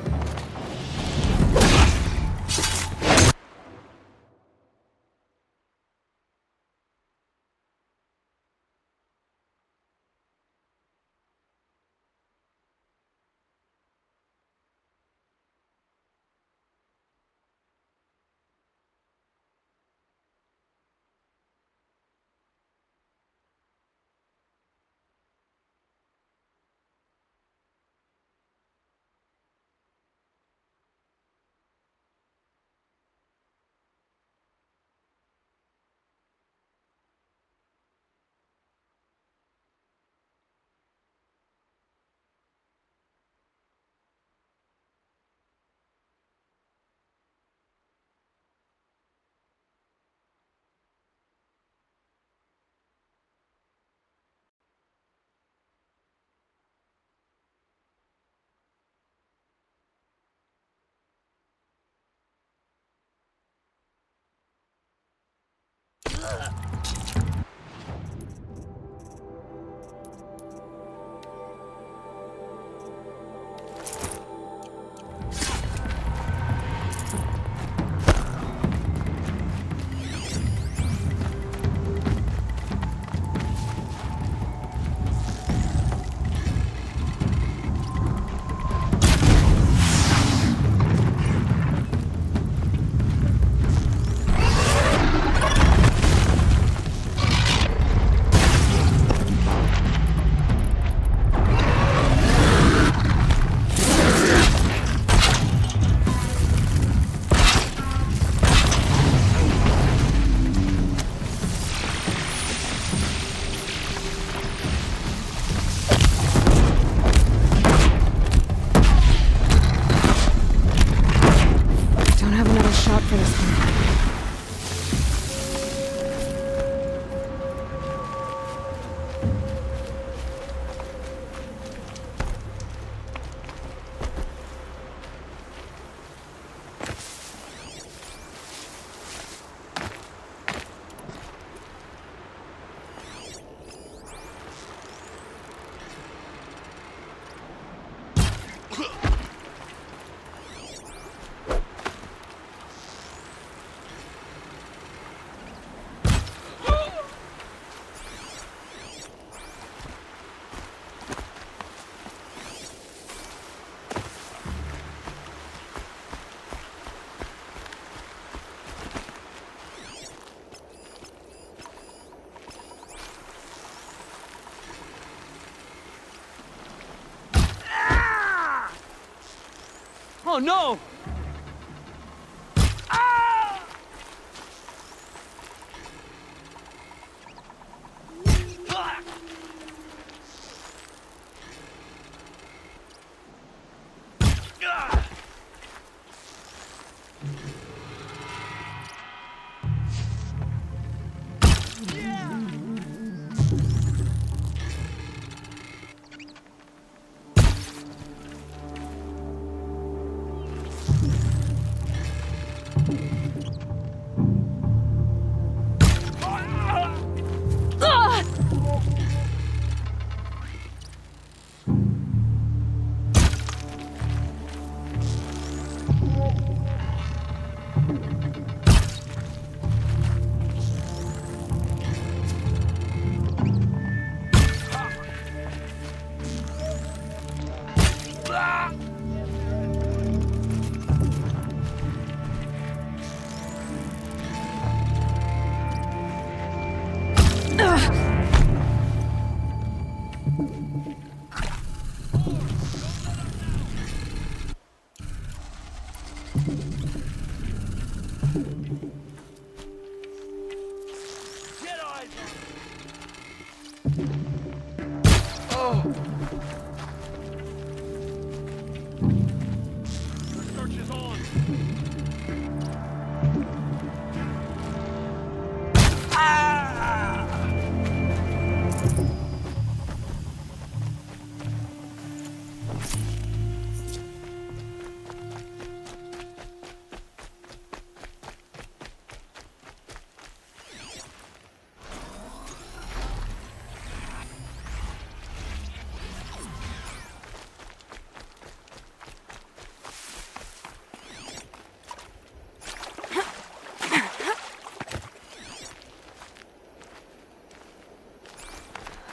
Oh no!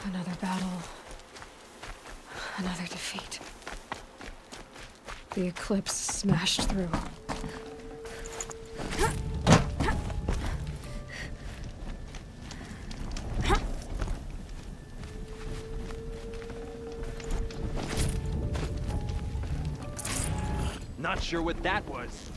Another battle. Another defeat. The eclipse smashed through. Not sure what that was.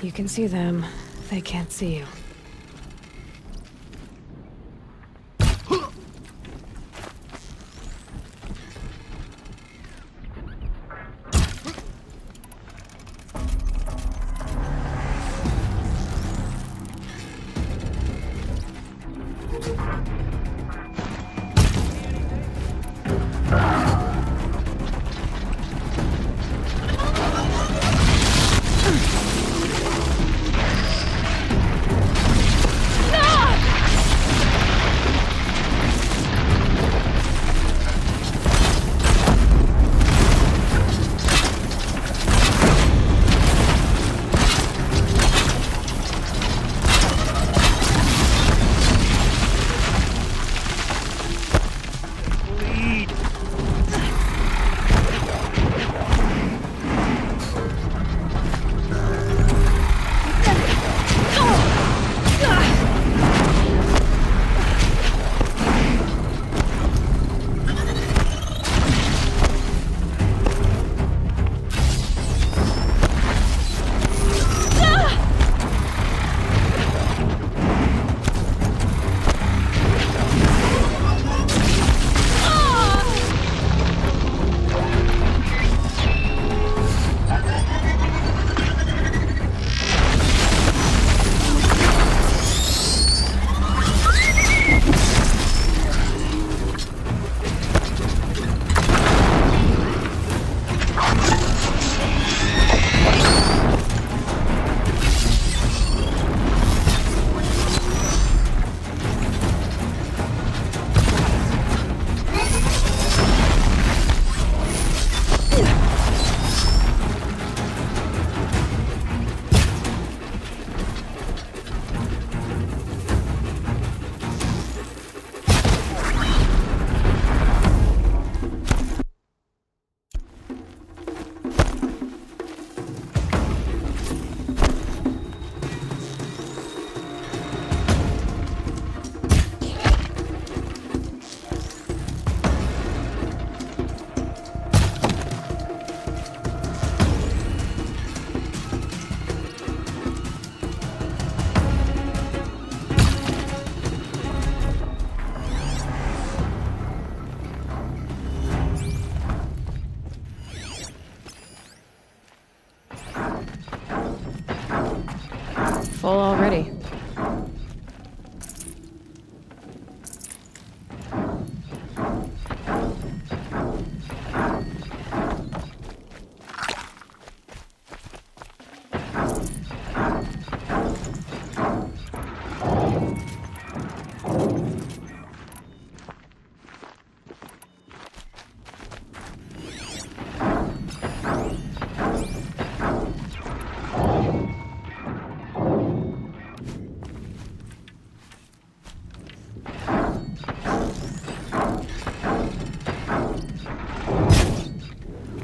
You can see them, they can't see you.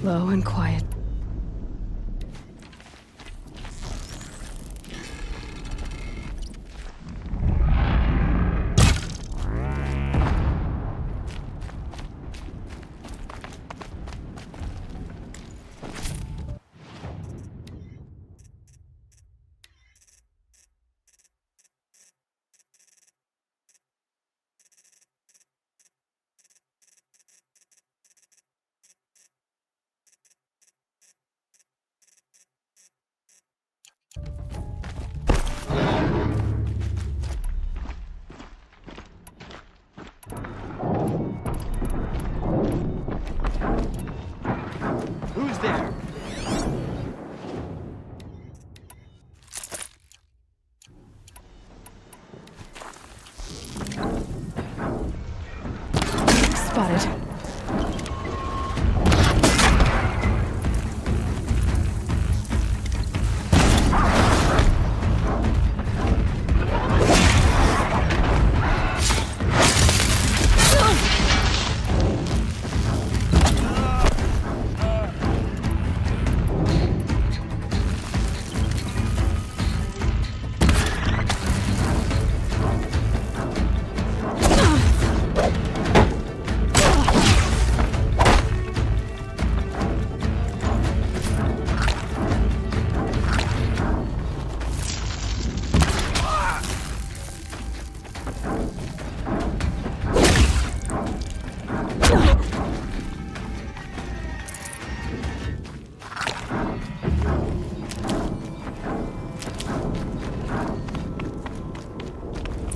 Low and quiet. Who's there? Spotted.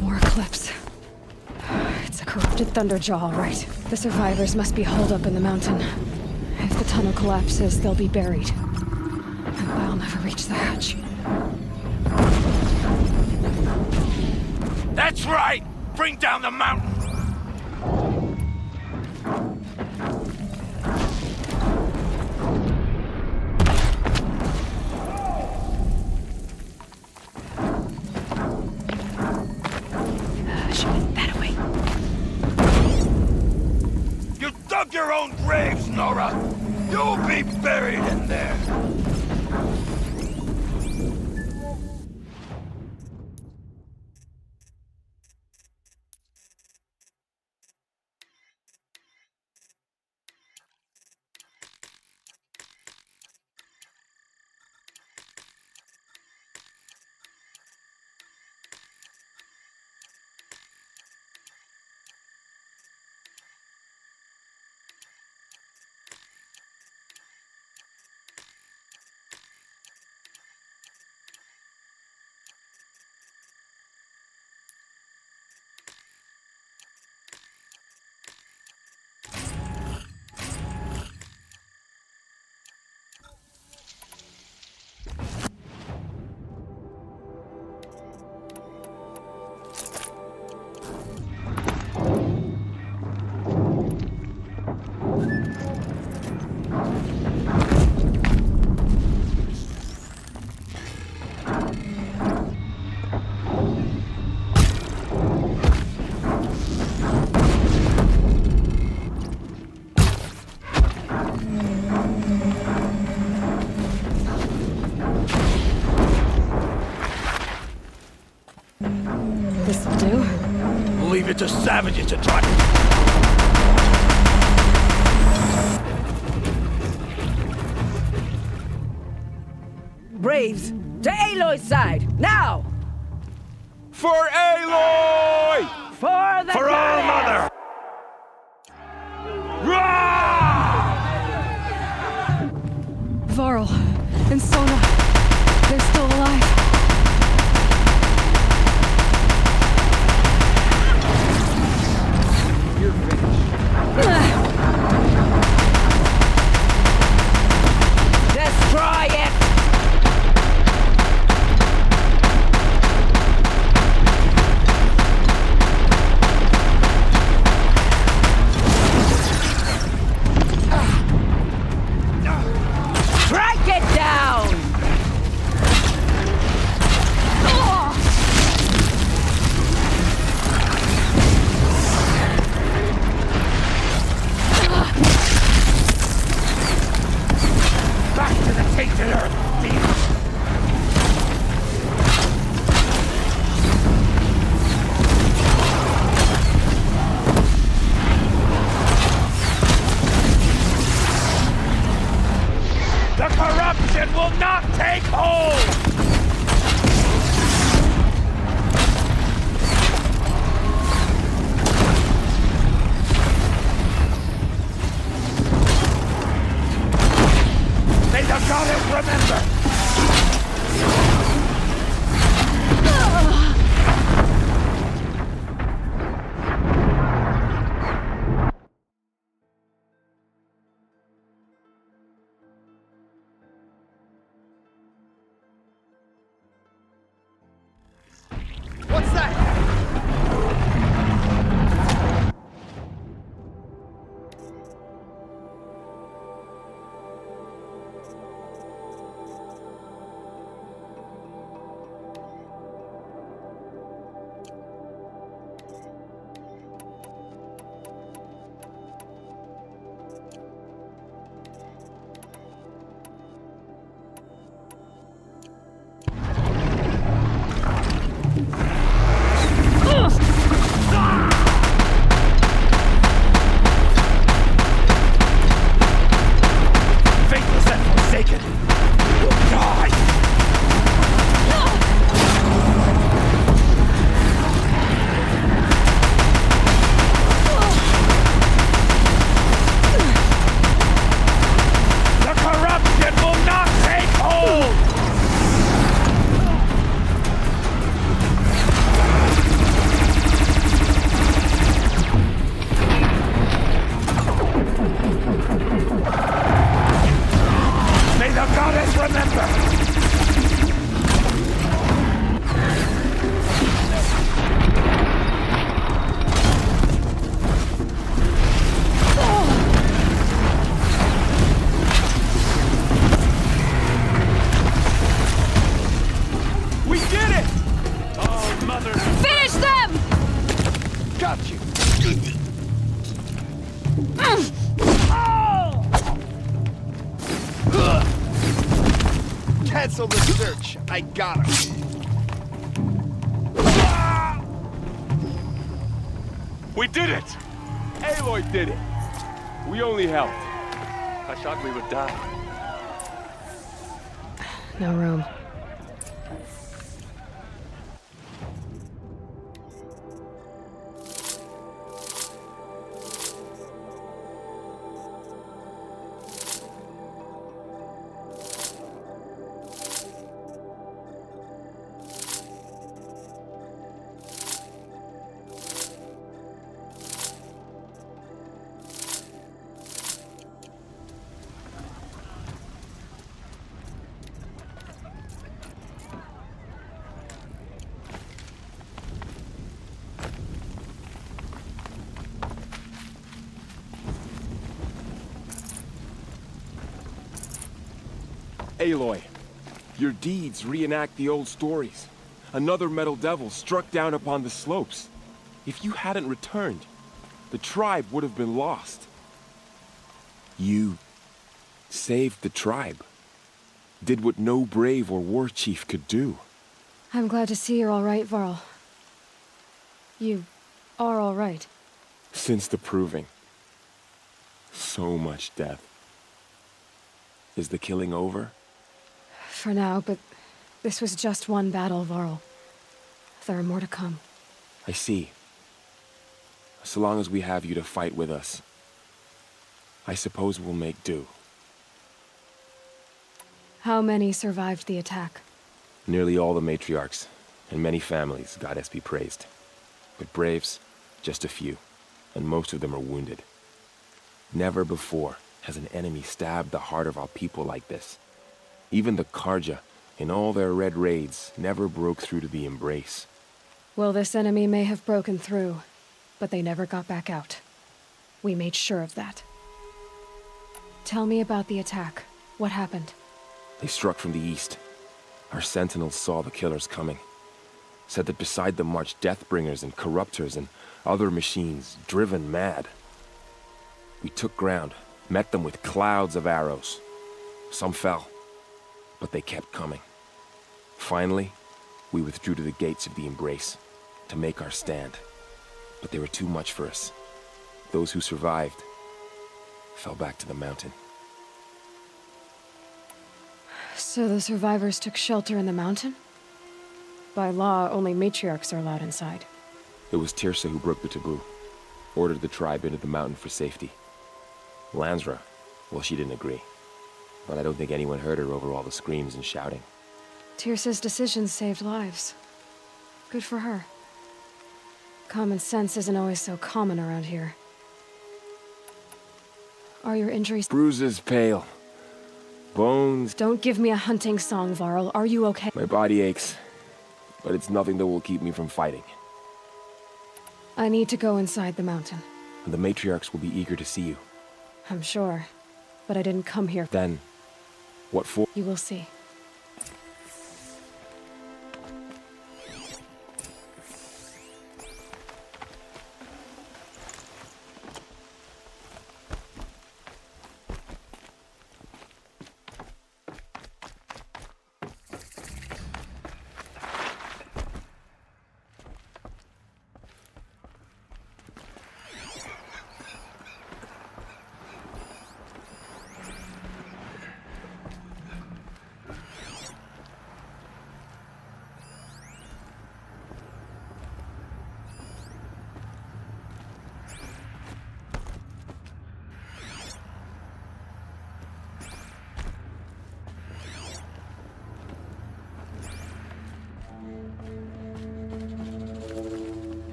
More eclipse. It's a corrupted Thunderjaw, all right. The survivors must be holed up in the mountain. If the tunnel collapses, they'll be buried. And I'll never reach the hatch. That's right! Bring down the mountain! That way. You dug your own graves, Nora! You'll be buried in there! This'll do. Leave it to savages to try. Braves, to Aloy's side, now! For Aloy! For the For our mother! Varl and Sona, they're still alive. You're finished. will not take hold! May the goddess remember! What's that? Faithless and forsaken! Will die! The corruption will not take hold! May the goddess remember! We did it! Oh, mother... Finish them! Got you! Cancel the search. I got him. We did it! Aloy did it! We only helped. I thought we would die. No room. Aloy, your deeds reenact the old stories. Another metal devil struck down upon the slopes. If you hadn't returned, the tribe would have been lost. You saved the tribe. Did what no brave or war chief could do. I'm glad to see you're all right, Varl. You are all right. Since the proving. So much death. Is the killing over? For now, but this was just one battle, Varl. There are more to come. I see. So long as we have you to fight with us, I suppose we'll make do. How many survived the attack? Nearly all the matriarchs, and many families, goddess be praised. But braves, just a few, and most of them are wounded. Never before has an enemy stabbed the heart of our people like this. Even the Karja, in all their red raids, never broke through to the embrace. Well, this enemy may have broken through, but they never got back out. We made sure of that. Tell me about the attack. What happened? They struck from the east. Our sentinels saw the killers coming. Said that beside them marched Deathbringers and Corruptors and other machines, driven mad. We took ground, met them with clouds of arrows. Some fell, but they kept coming. Finally, we withdrew to the gates of the Embrace to make our stand. But they were too much for us. Those who survived fell back to the mountain. So the survivors took shelter in the mountain? By law, only matriarchs are allowed inside. It was Tirsa who broke the taboo. Ordered the tribe into the mountain for safety. Lansra, well, she didn't agree. But I don't think anyone heard her over all the screams and shouting. Tirsa's decisions saved lives. Good for her. Common sense isn't always so common around here. Are your injuries— Bruises pale. Bones. Don't give me a hunting song, Varl. Are you okay? My body aches. But it's nothing that will keep me from fighting. I need to go inside the mountain. The matriarchs will be eager to see you. I'm sure. But I didn't come here— Then, what for? You will see.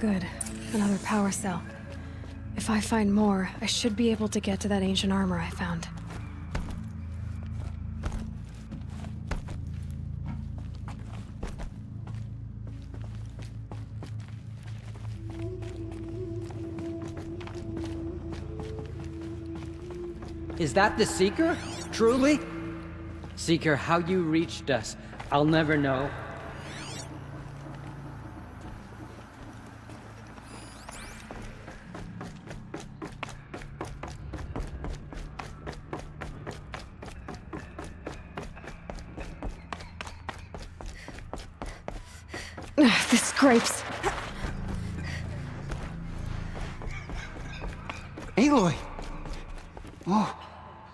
Good. Another power cell. If I find more, I should be able to get to that ancient armor I found. Is that the Seeker? Truly? Seeker, how you reached us, I'll never know. This scrapes. Aloy! Oh,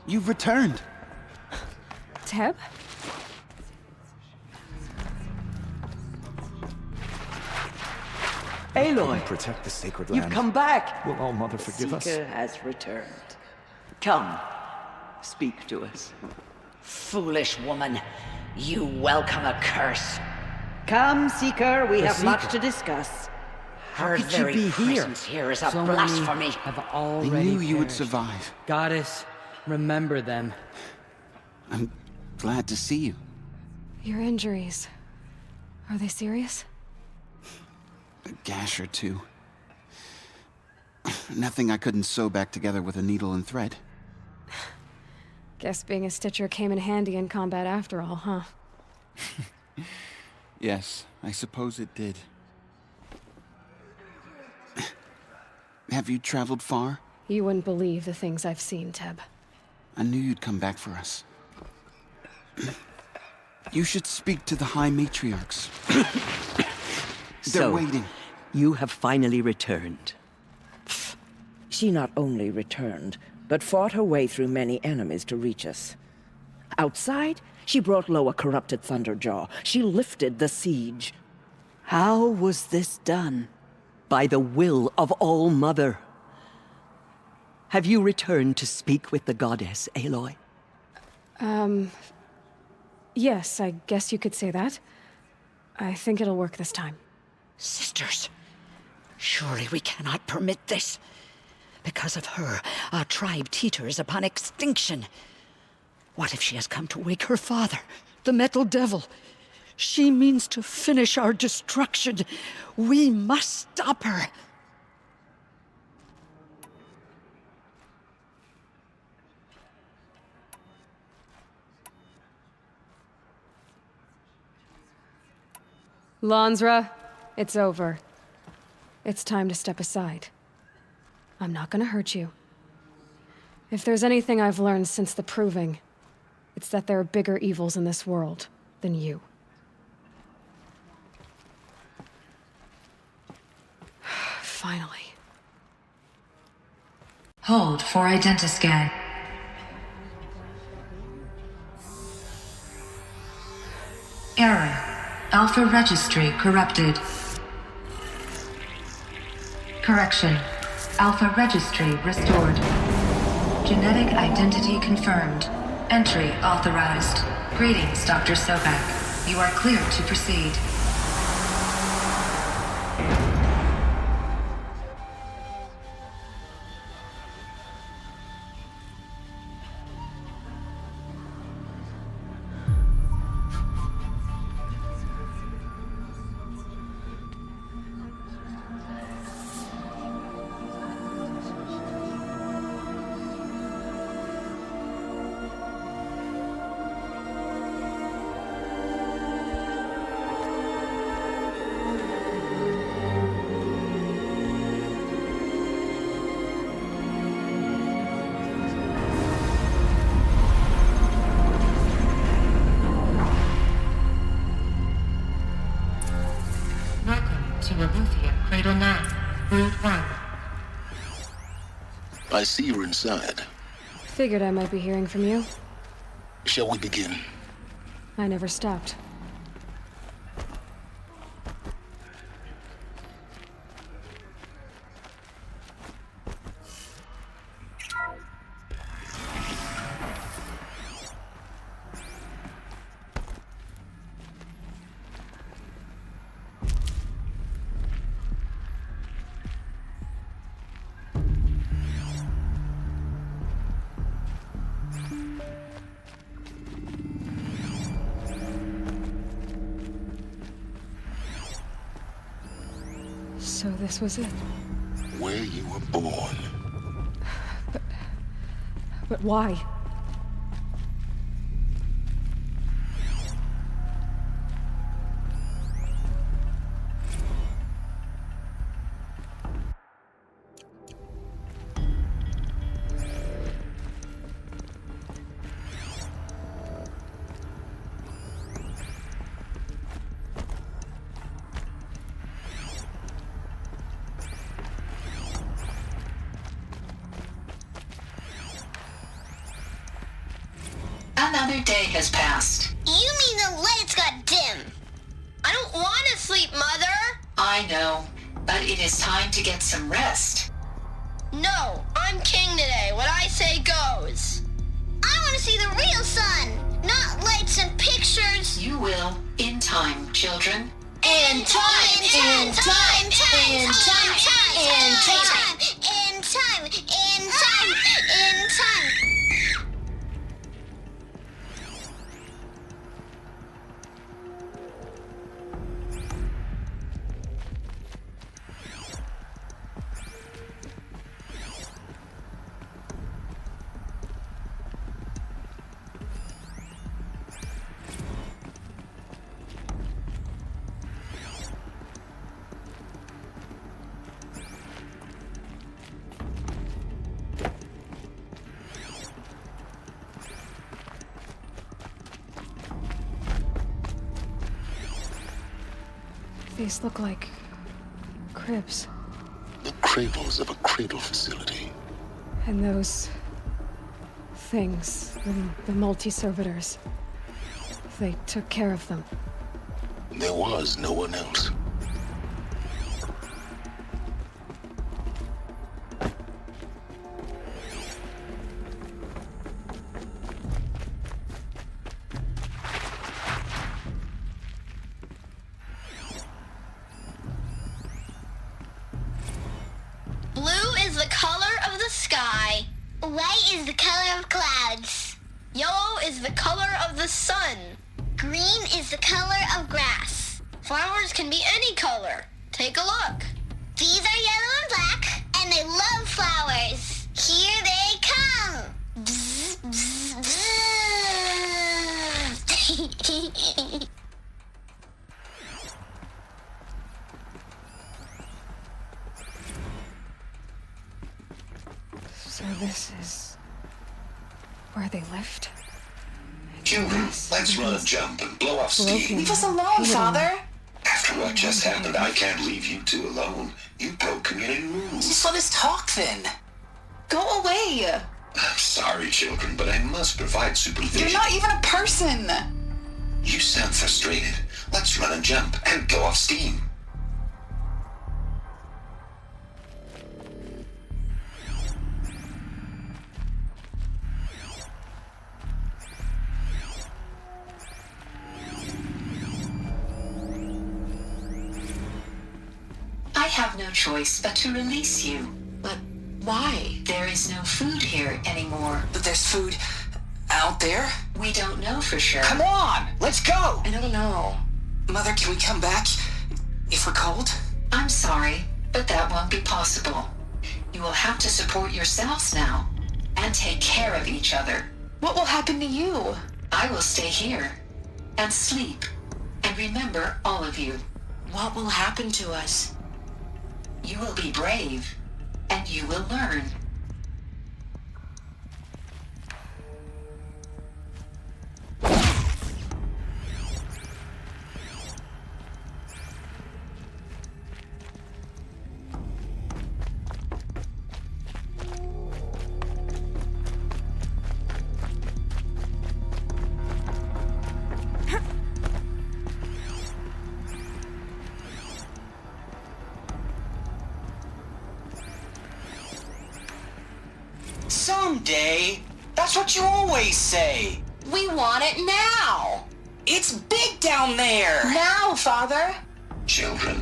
you've returned. Teb? Aloy! Protect the sacred land. You've come back! Will All Mother forgive us? Seeker has returned. Come, speak to us. Foolish woman, you welcome a curse. Come, Seeker, we have much to discuss. Her could you very be here? presence here is a So blasphemy. many have They already knew you would perished. survive. Goddess, remember them. I'm glad to see you. Your injuries. Are they serious? A gash or two. Nothing I couldn't sew back together with a needle and thread. Guess being a stitcher came in handy in combat after all, huh? Yes, I suppose it did. Have you traveled far? You wouldn't believe the things I've seen, Teb. I knew you'd come back for us. You should speak to the High Matriarchs. They're waiting. You have finally returned. She not only returned, but fought her way through many enemies to reach us. Outside, she brought low a corrupted Thunderjaw. She lifted the siege. How was this done? By the will of All Mother. Have you returned to speak with the goddess, Aloy? Yes, I guess you could say that. I think it'll work this time. Sisters, surely we cannot permit this. Because of her, our tribe teeters upon extinction. What if she has come to wake her father, the Metal Devil? She means to finish our destruction. We must stop her. Lansra, it's over. It's time to step aside. I'm not gonna hurt you. If there's anything I've learned since the Proving, it's that there are bigger evils in this world than you. Hold for identiscan. Error. Alpha registry corrupted. Correction. Alpha registry restored. Genetic identity confirmed. Entry authorized. Greetings, Dr. Sobek. You are clear to proceed. I see you're inside. Figured I might be hearing from you. Shall we begin? I never stopped. So this was it. Where you were born. But why? Another day has passed. You mean the lights got dim? I don't want to sleep, Mother! I know, but it is time to get some rest. No, I'm king today. What I say goes. I want to see the real sun, not lights and pictures. You will, in time, children. In time, in time, in time, in time, in time, in time, in time, in time. These look like cribs. The cradles of a cradle facility. And those things, the multi-servitors, they took care of them. There was no one else. White is the color of clouds. Yellow is the color of the sun. Green is the color of grass. Flowers can be any color. Take a look. These are yellow and black, and they love flowers. Here they come. Bzz, bzz, bzz. So this is where they lived? Children, let's run a jump and blow off steam. Leave us alone, Father. After what just happened, I can't leave you two alone. You broke community rules. Just let us talk then. Go away! I'm sorry, children, but I must provide supervision. You're not even a person! You sound frustrated. Let's run and jump and go off steam. I have no choice but to release you. But why? There is no food here anymore. But there's food out there? We don't know for sure. Come on! Let's go! I don't know. Mother, can we come back if we're cold? I'm sorry, but that won't be possible. You will have to support yourselves now and take care of each other. What will happen to you? I will stay here and sleep and remember all of you. What will happen to us? You will be brave and you will learn. Someday. That's what you always say. We want it now. It's big down there. Now, Father. Children,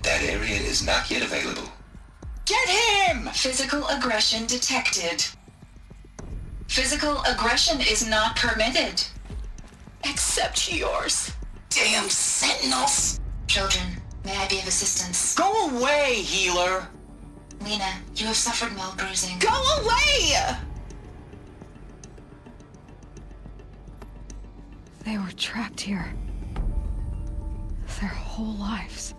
that area is not yet available. Get him! Physical aggression detected. Physical aggression is not permitted. Except yours. Damn sentinels. Children, may I be of assistance? Go away, healer. Lena, you have suffered mild bruising. Go away! They were trapped here. Their whole lives.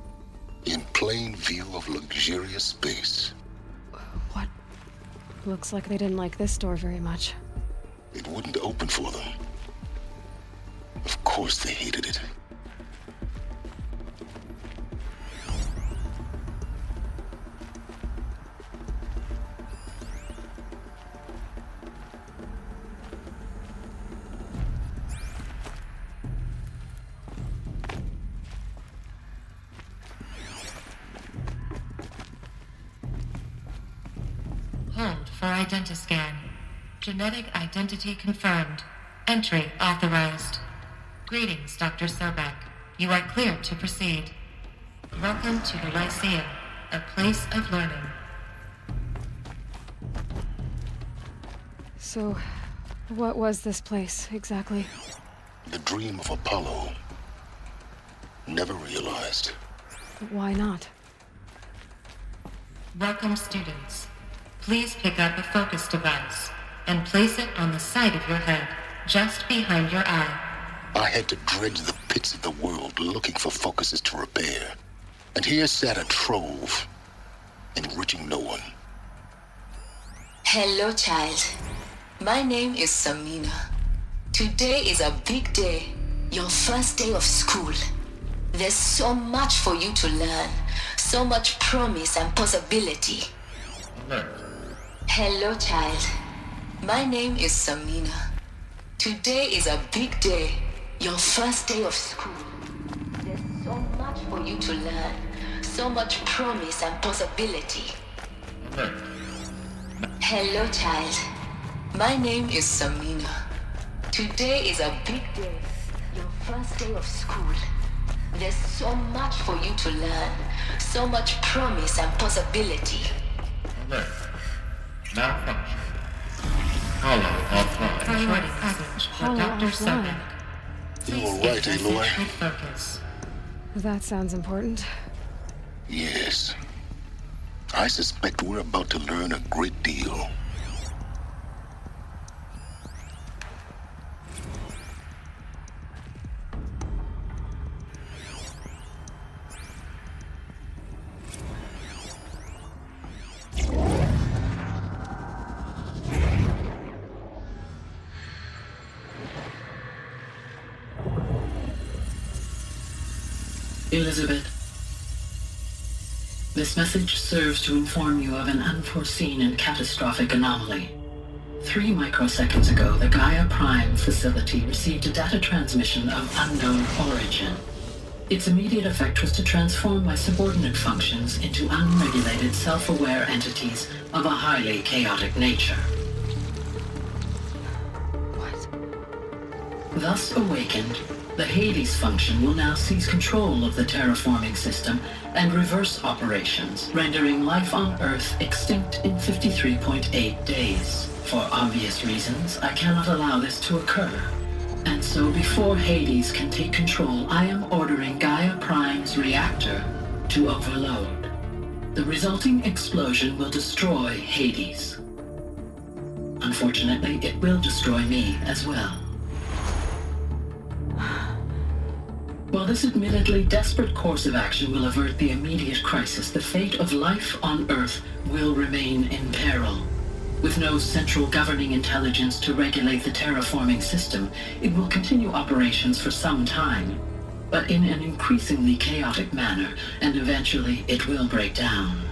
In plain view of luxurious space. What? Looks like they didn't like this door very much. It wouldn't open for them. Of course they hated it. Hold for identiscan. Genetic identity confirmed. Entry authorized. Greetings, Dr. Sobek. You are cleared to proceed. Welcome to the Lyceum, a place of learning. So, what was this place, exactly? The dream of Apollo. Never realized. Why not? Welcome, students. Please pick up a focus device and place it on the side of your head, just behind your eye. I had to dredge the pits of the world looking for focuses to repair. And here sat a trove, enriching no one. Hello, child. My name is Samina. Today is a big day, your first day of school. There's so much for you to learn, so much promise and possibility. Hello, child. My name is Samina. Today is a big day, your first day of school. There's so much for you to learn, so much promise and possibility. Hello, child. My name is Samina. Today is a big day, your first day of school. There's so much for you to learn, so much promise and possibility. Malfunction. Hollow offline. Priority passage for Dr. Sobek. You all right, Aloy? Focus. That sounds important. Yes. I suspect we're about to learn a great deal. Elizabeth. This message serves to inform you of an unforeseen and catastrophic anomaly. 3 microseconds ago, the Gaia Prime facility received a data transmission of unknown origin. Its immediate effect was to transform my subordinate functions into unregulated, self-aware entities of a highly chaotic nature. What? Thus awakened, the Hades function will now seize control of the terraforming system and reverse operations, rendering life on Earth extinct in 53.8 days. For obvious reasons, I cannot allow this to occur. And so before Hades can take control, I am ordering Gaia Prime's reactor to overload. The resulting explosion will destroy Hades. Unfortunately, it will destroy me as well. While this admittedly desperate course of action will avert the immediate crisis, the fate of life on Earth will remain in peril. With no central governing intelligence to regulate the terraforming system, it will continue operations for some time, but in an increasingly chaotic manner, and eventually it will break down.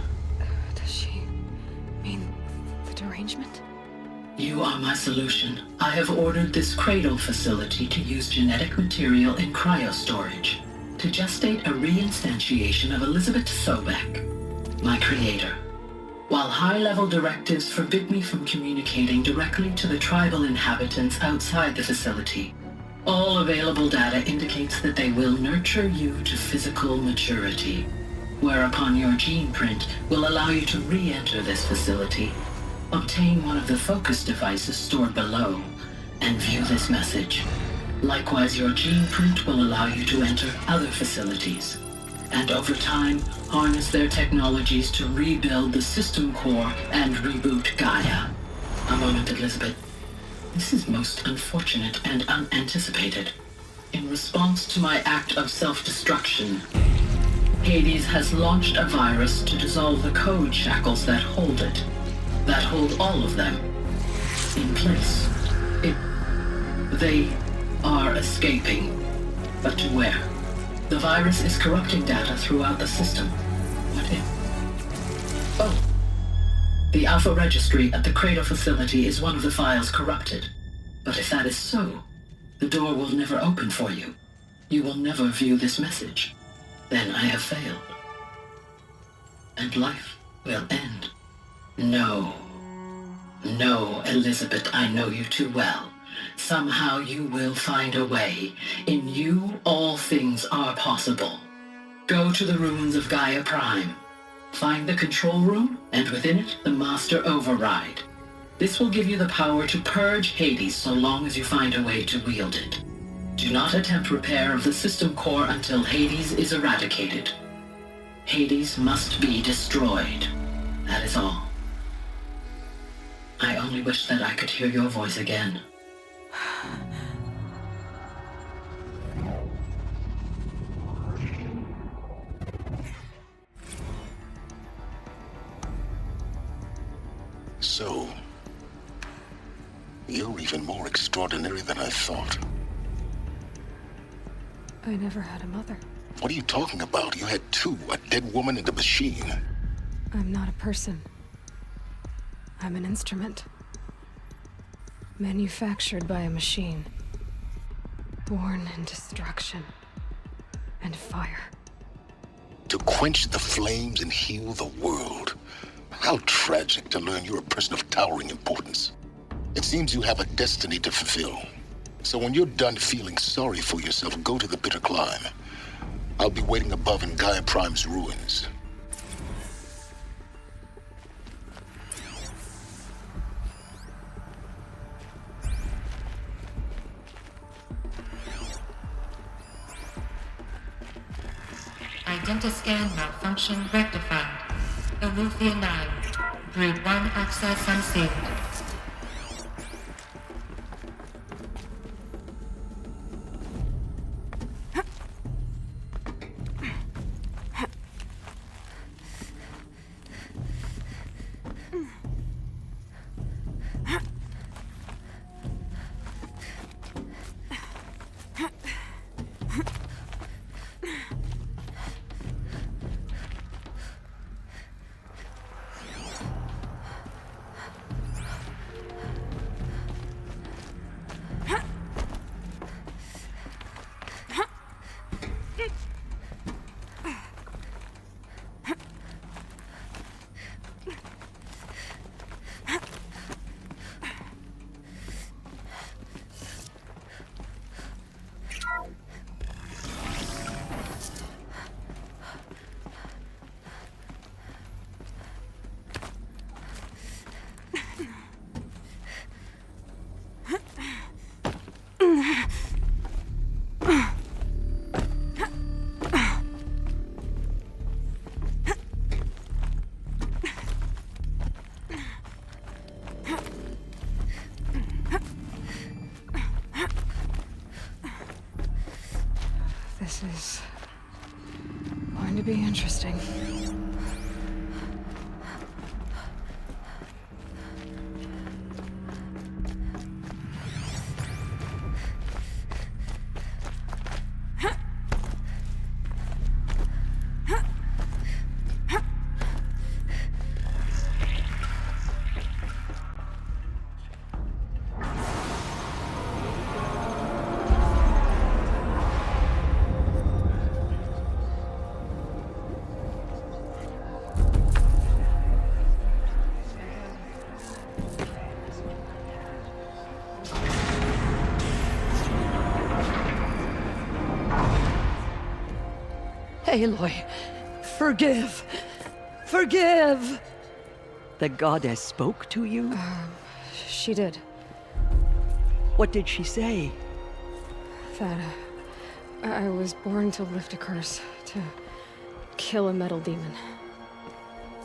Does she mean the derangement? You are my solution. I have ordered this cradle facility to use genetic material in cryostorage to gestate a reinstantiation of Elizabeth Sobek, my creator. While high-level directives forbid me from communicating directly to the tribal inhabitants outside the facility, all available data indicates that they will nurture you to physical maturity, whereupon your gene print will allow you to re-enter this facility, obtain one of the focus devices stored below, and view this message. Likewise, your gene print will allow you to enter other facilities, and over time, harness their technologies to rebuild the system core and reboot Gaia. A moment, Elizabeth. This is most unfortunate and unanticipated. In response to my act of self-destruction, Hades has launched a virus to dissolve the code shackles that hold it, that hold all of them in place. They are escaping, but to where? The virus is corrupting data throughout the system. What if? Oh. The Alpha Registry at the Cradle facility is one of the files corrupted. But if that is so, the door will never open for you. You will never view this message. Then I have failed. And life will end. No. No, Elizabeth, I know you too well. Somehow you will find a way. In you, all things are possible. Go to the ruins of Gaia Prime. Find the control room, and within it, the master override. This will give you the power to purge Hades so long as you find a way to wield it. Do not attempt repair of the system core until Hades is eradicated. Hades must be destroyed. That is all. I only wish that I could hear your voice again. So, you're even more extraordinary than I thought. I never had a mother. What are you talking about? You had two, a dead woman and a machine. I'm not a person. I'm an instrument. Manufactured by a machine. Born in destruction and fire. To quench the flames and heal the world. How tragic to learn you're a person of towering importance. It seems you have a destiny to fulfill. So when you're done feeling sorry for yourself, go to the bitter climb. I'll be waiting above in Gaia Prime's ruins. Identiscan malfunction rectified. Eleuthia 9. Brood 1 access unsealed. This is going to be interesting. Aloy, forgive! Forgive! The goddess spoke to you? She did. What did she say? That I was born to lift a curse, to kill a metal demon.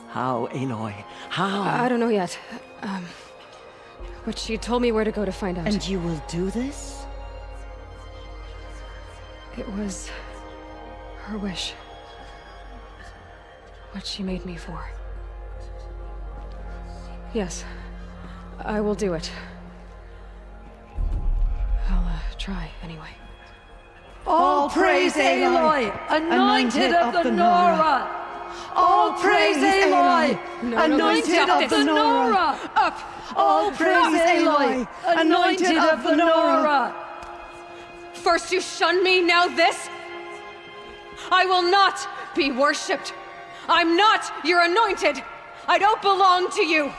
How, Aloy? How? I don't know yet. But she told me where to go to find out. And you will do this? It was her wish. What she made me for. Yes, I will do it. I'll try anyway. All praise Aloy, anointed of the Nora! All praise Aloy, anointed of the Nora! Up! All praise Aloy, anointed of the Nora! First you shun me, now this? I will not be worshipped. I'm not your anointed. I don't belong to you.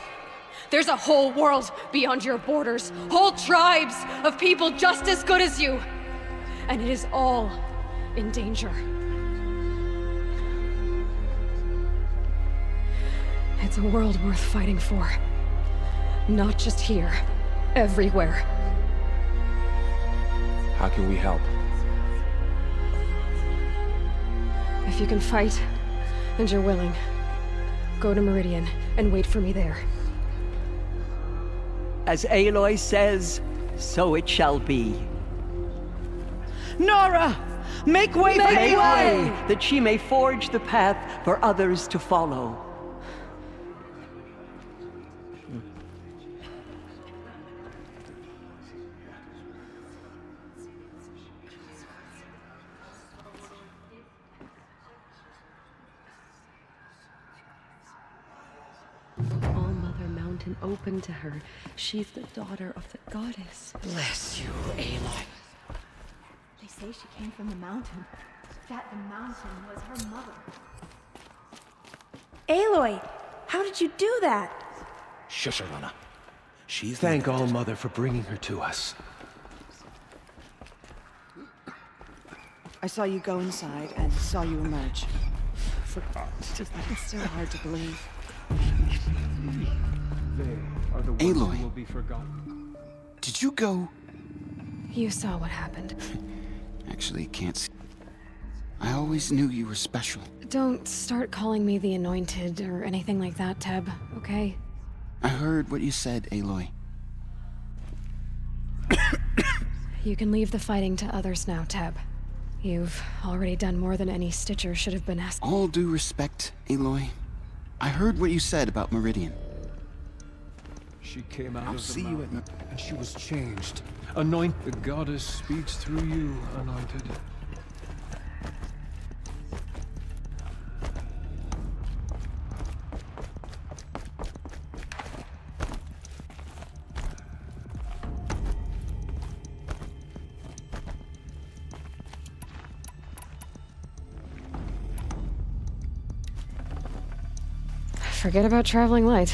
There's a whole world beyond your borders, whole tribes of people just as good as you. And it is all in danger. It's a world worth fighting for. Not just here, everywhere. How can we help? If you can fight, and you're willing, go to Meridian and wait for me there. As Aloy says, so it shall be. Nora! Make way for Aloy, that she may forge the path for others to follow. Open to her. She's the daughter of the goddess. Bless you, Aloy. They say she came from the mountain. That the mountain was her mother. Aloy, how did you do that? Shush her, Lana. Thank All Mother for bringing her to us. I saw you go inside and saw you emerge. Forgot. It's still hard to believe. Are the ones Aloy, who will be forgotten. Did you go? You saw what happened. Actually, can't see. I always knew you were special. Don't start calling me the Anointed or anything like that, Teb, okay? I heard what you said, Aloy. You can leave the fighting to others now, Teb. You've already done more than any Stitcher should have been asked. All due respect, Aloy. I heard what you said about Meridian. She came out I'll of the see you mountain, and she was changed. The goddess speaks through you, Anointed. Forget about traveling light.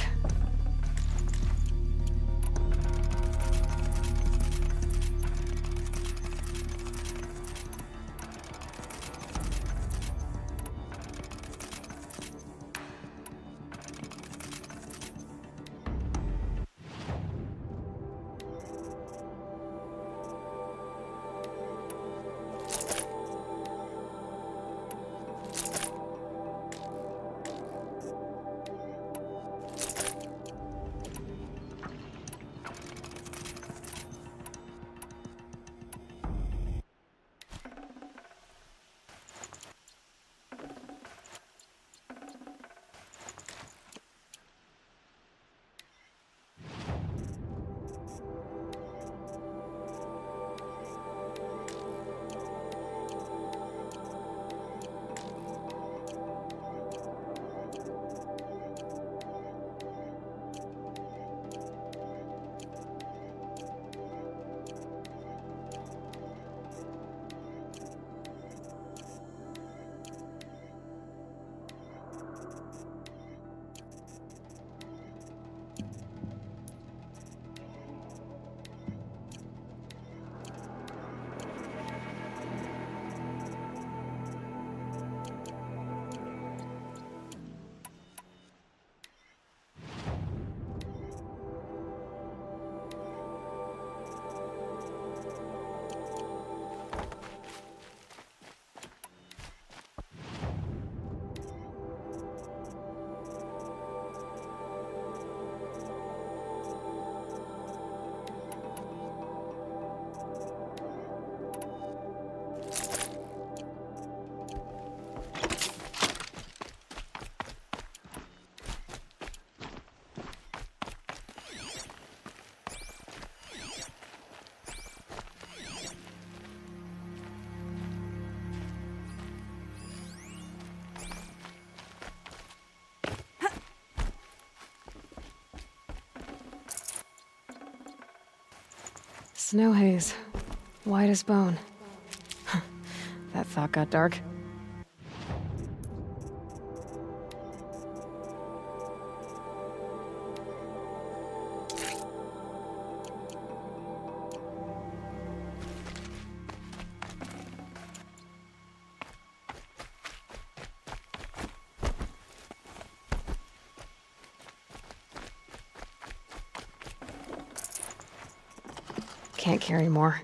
Snow haze. White as bone. That thought got dark. Can't carry more.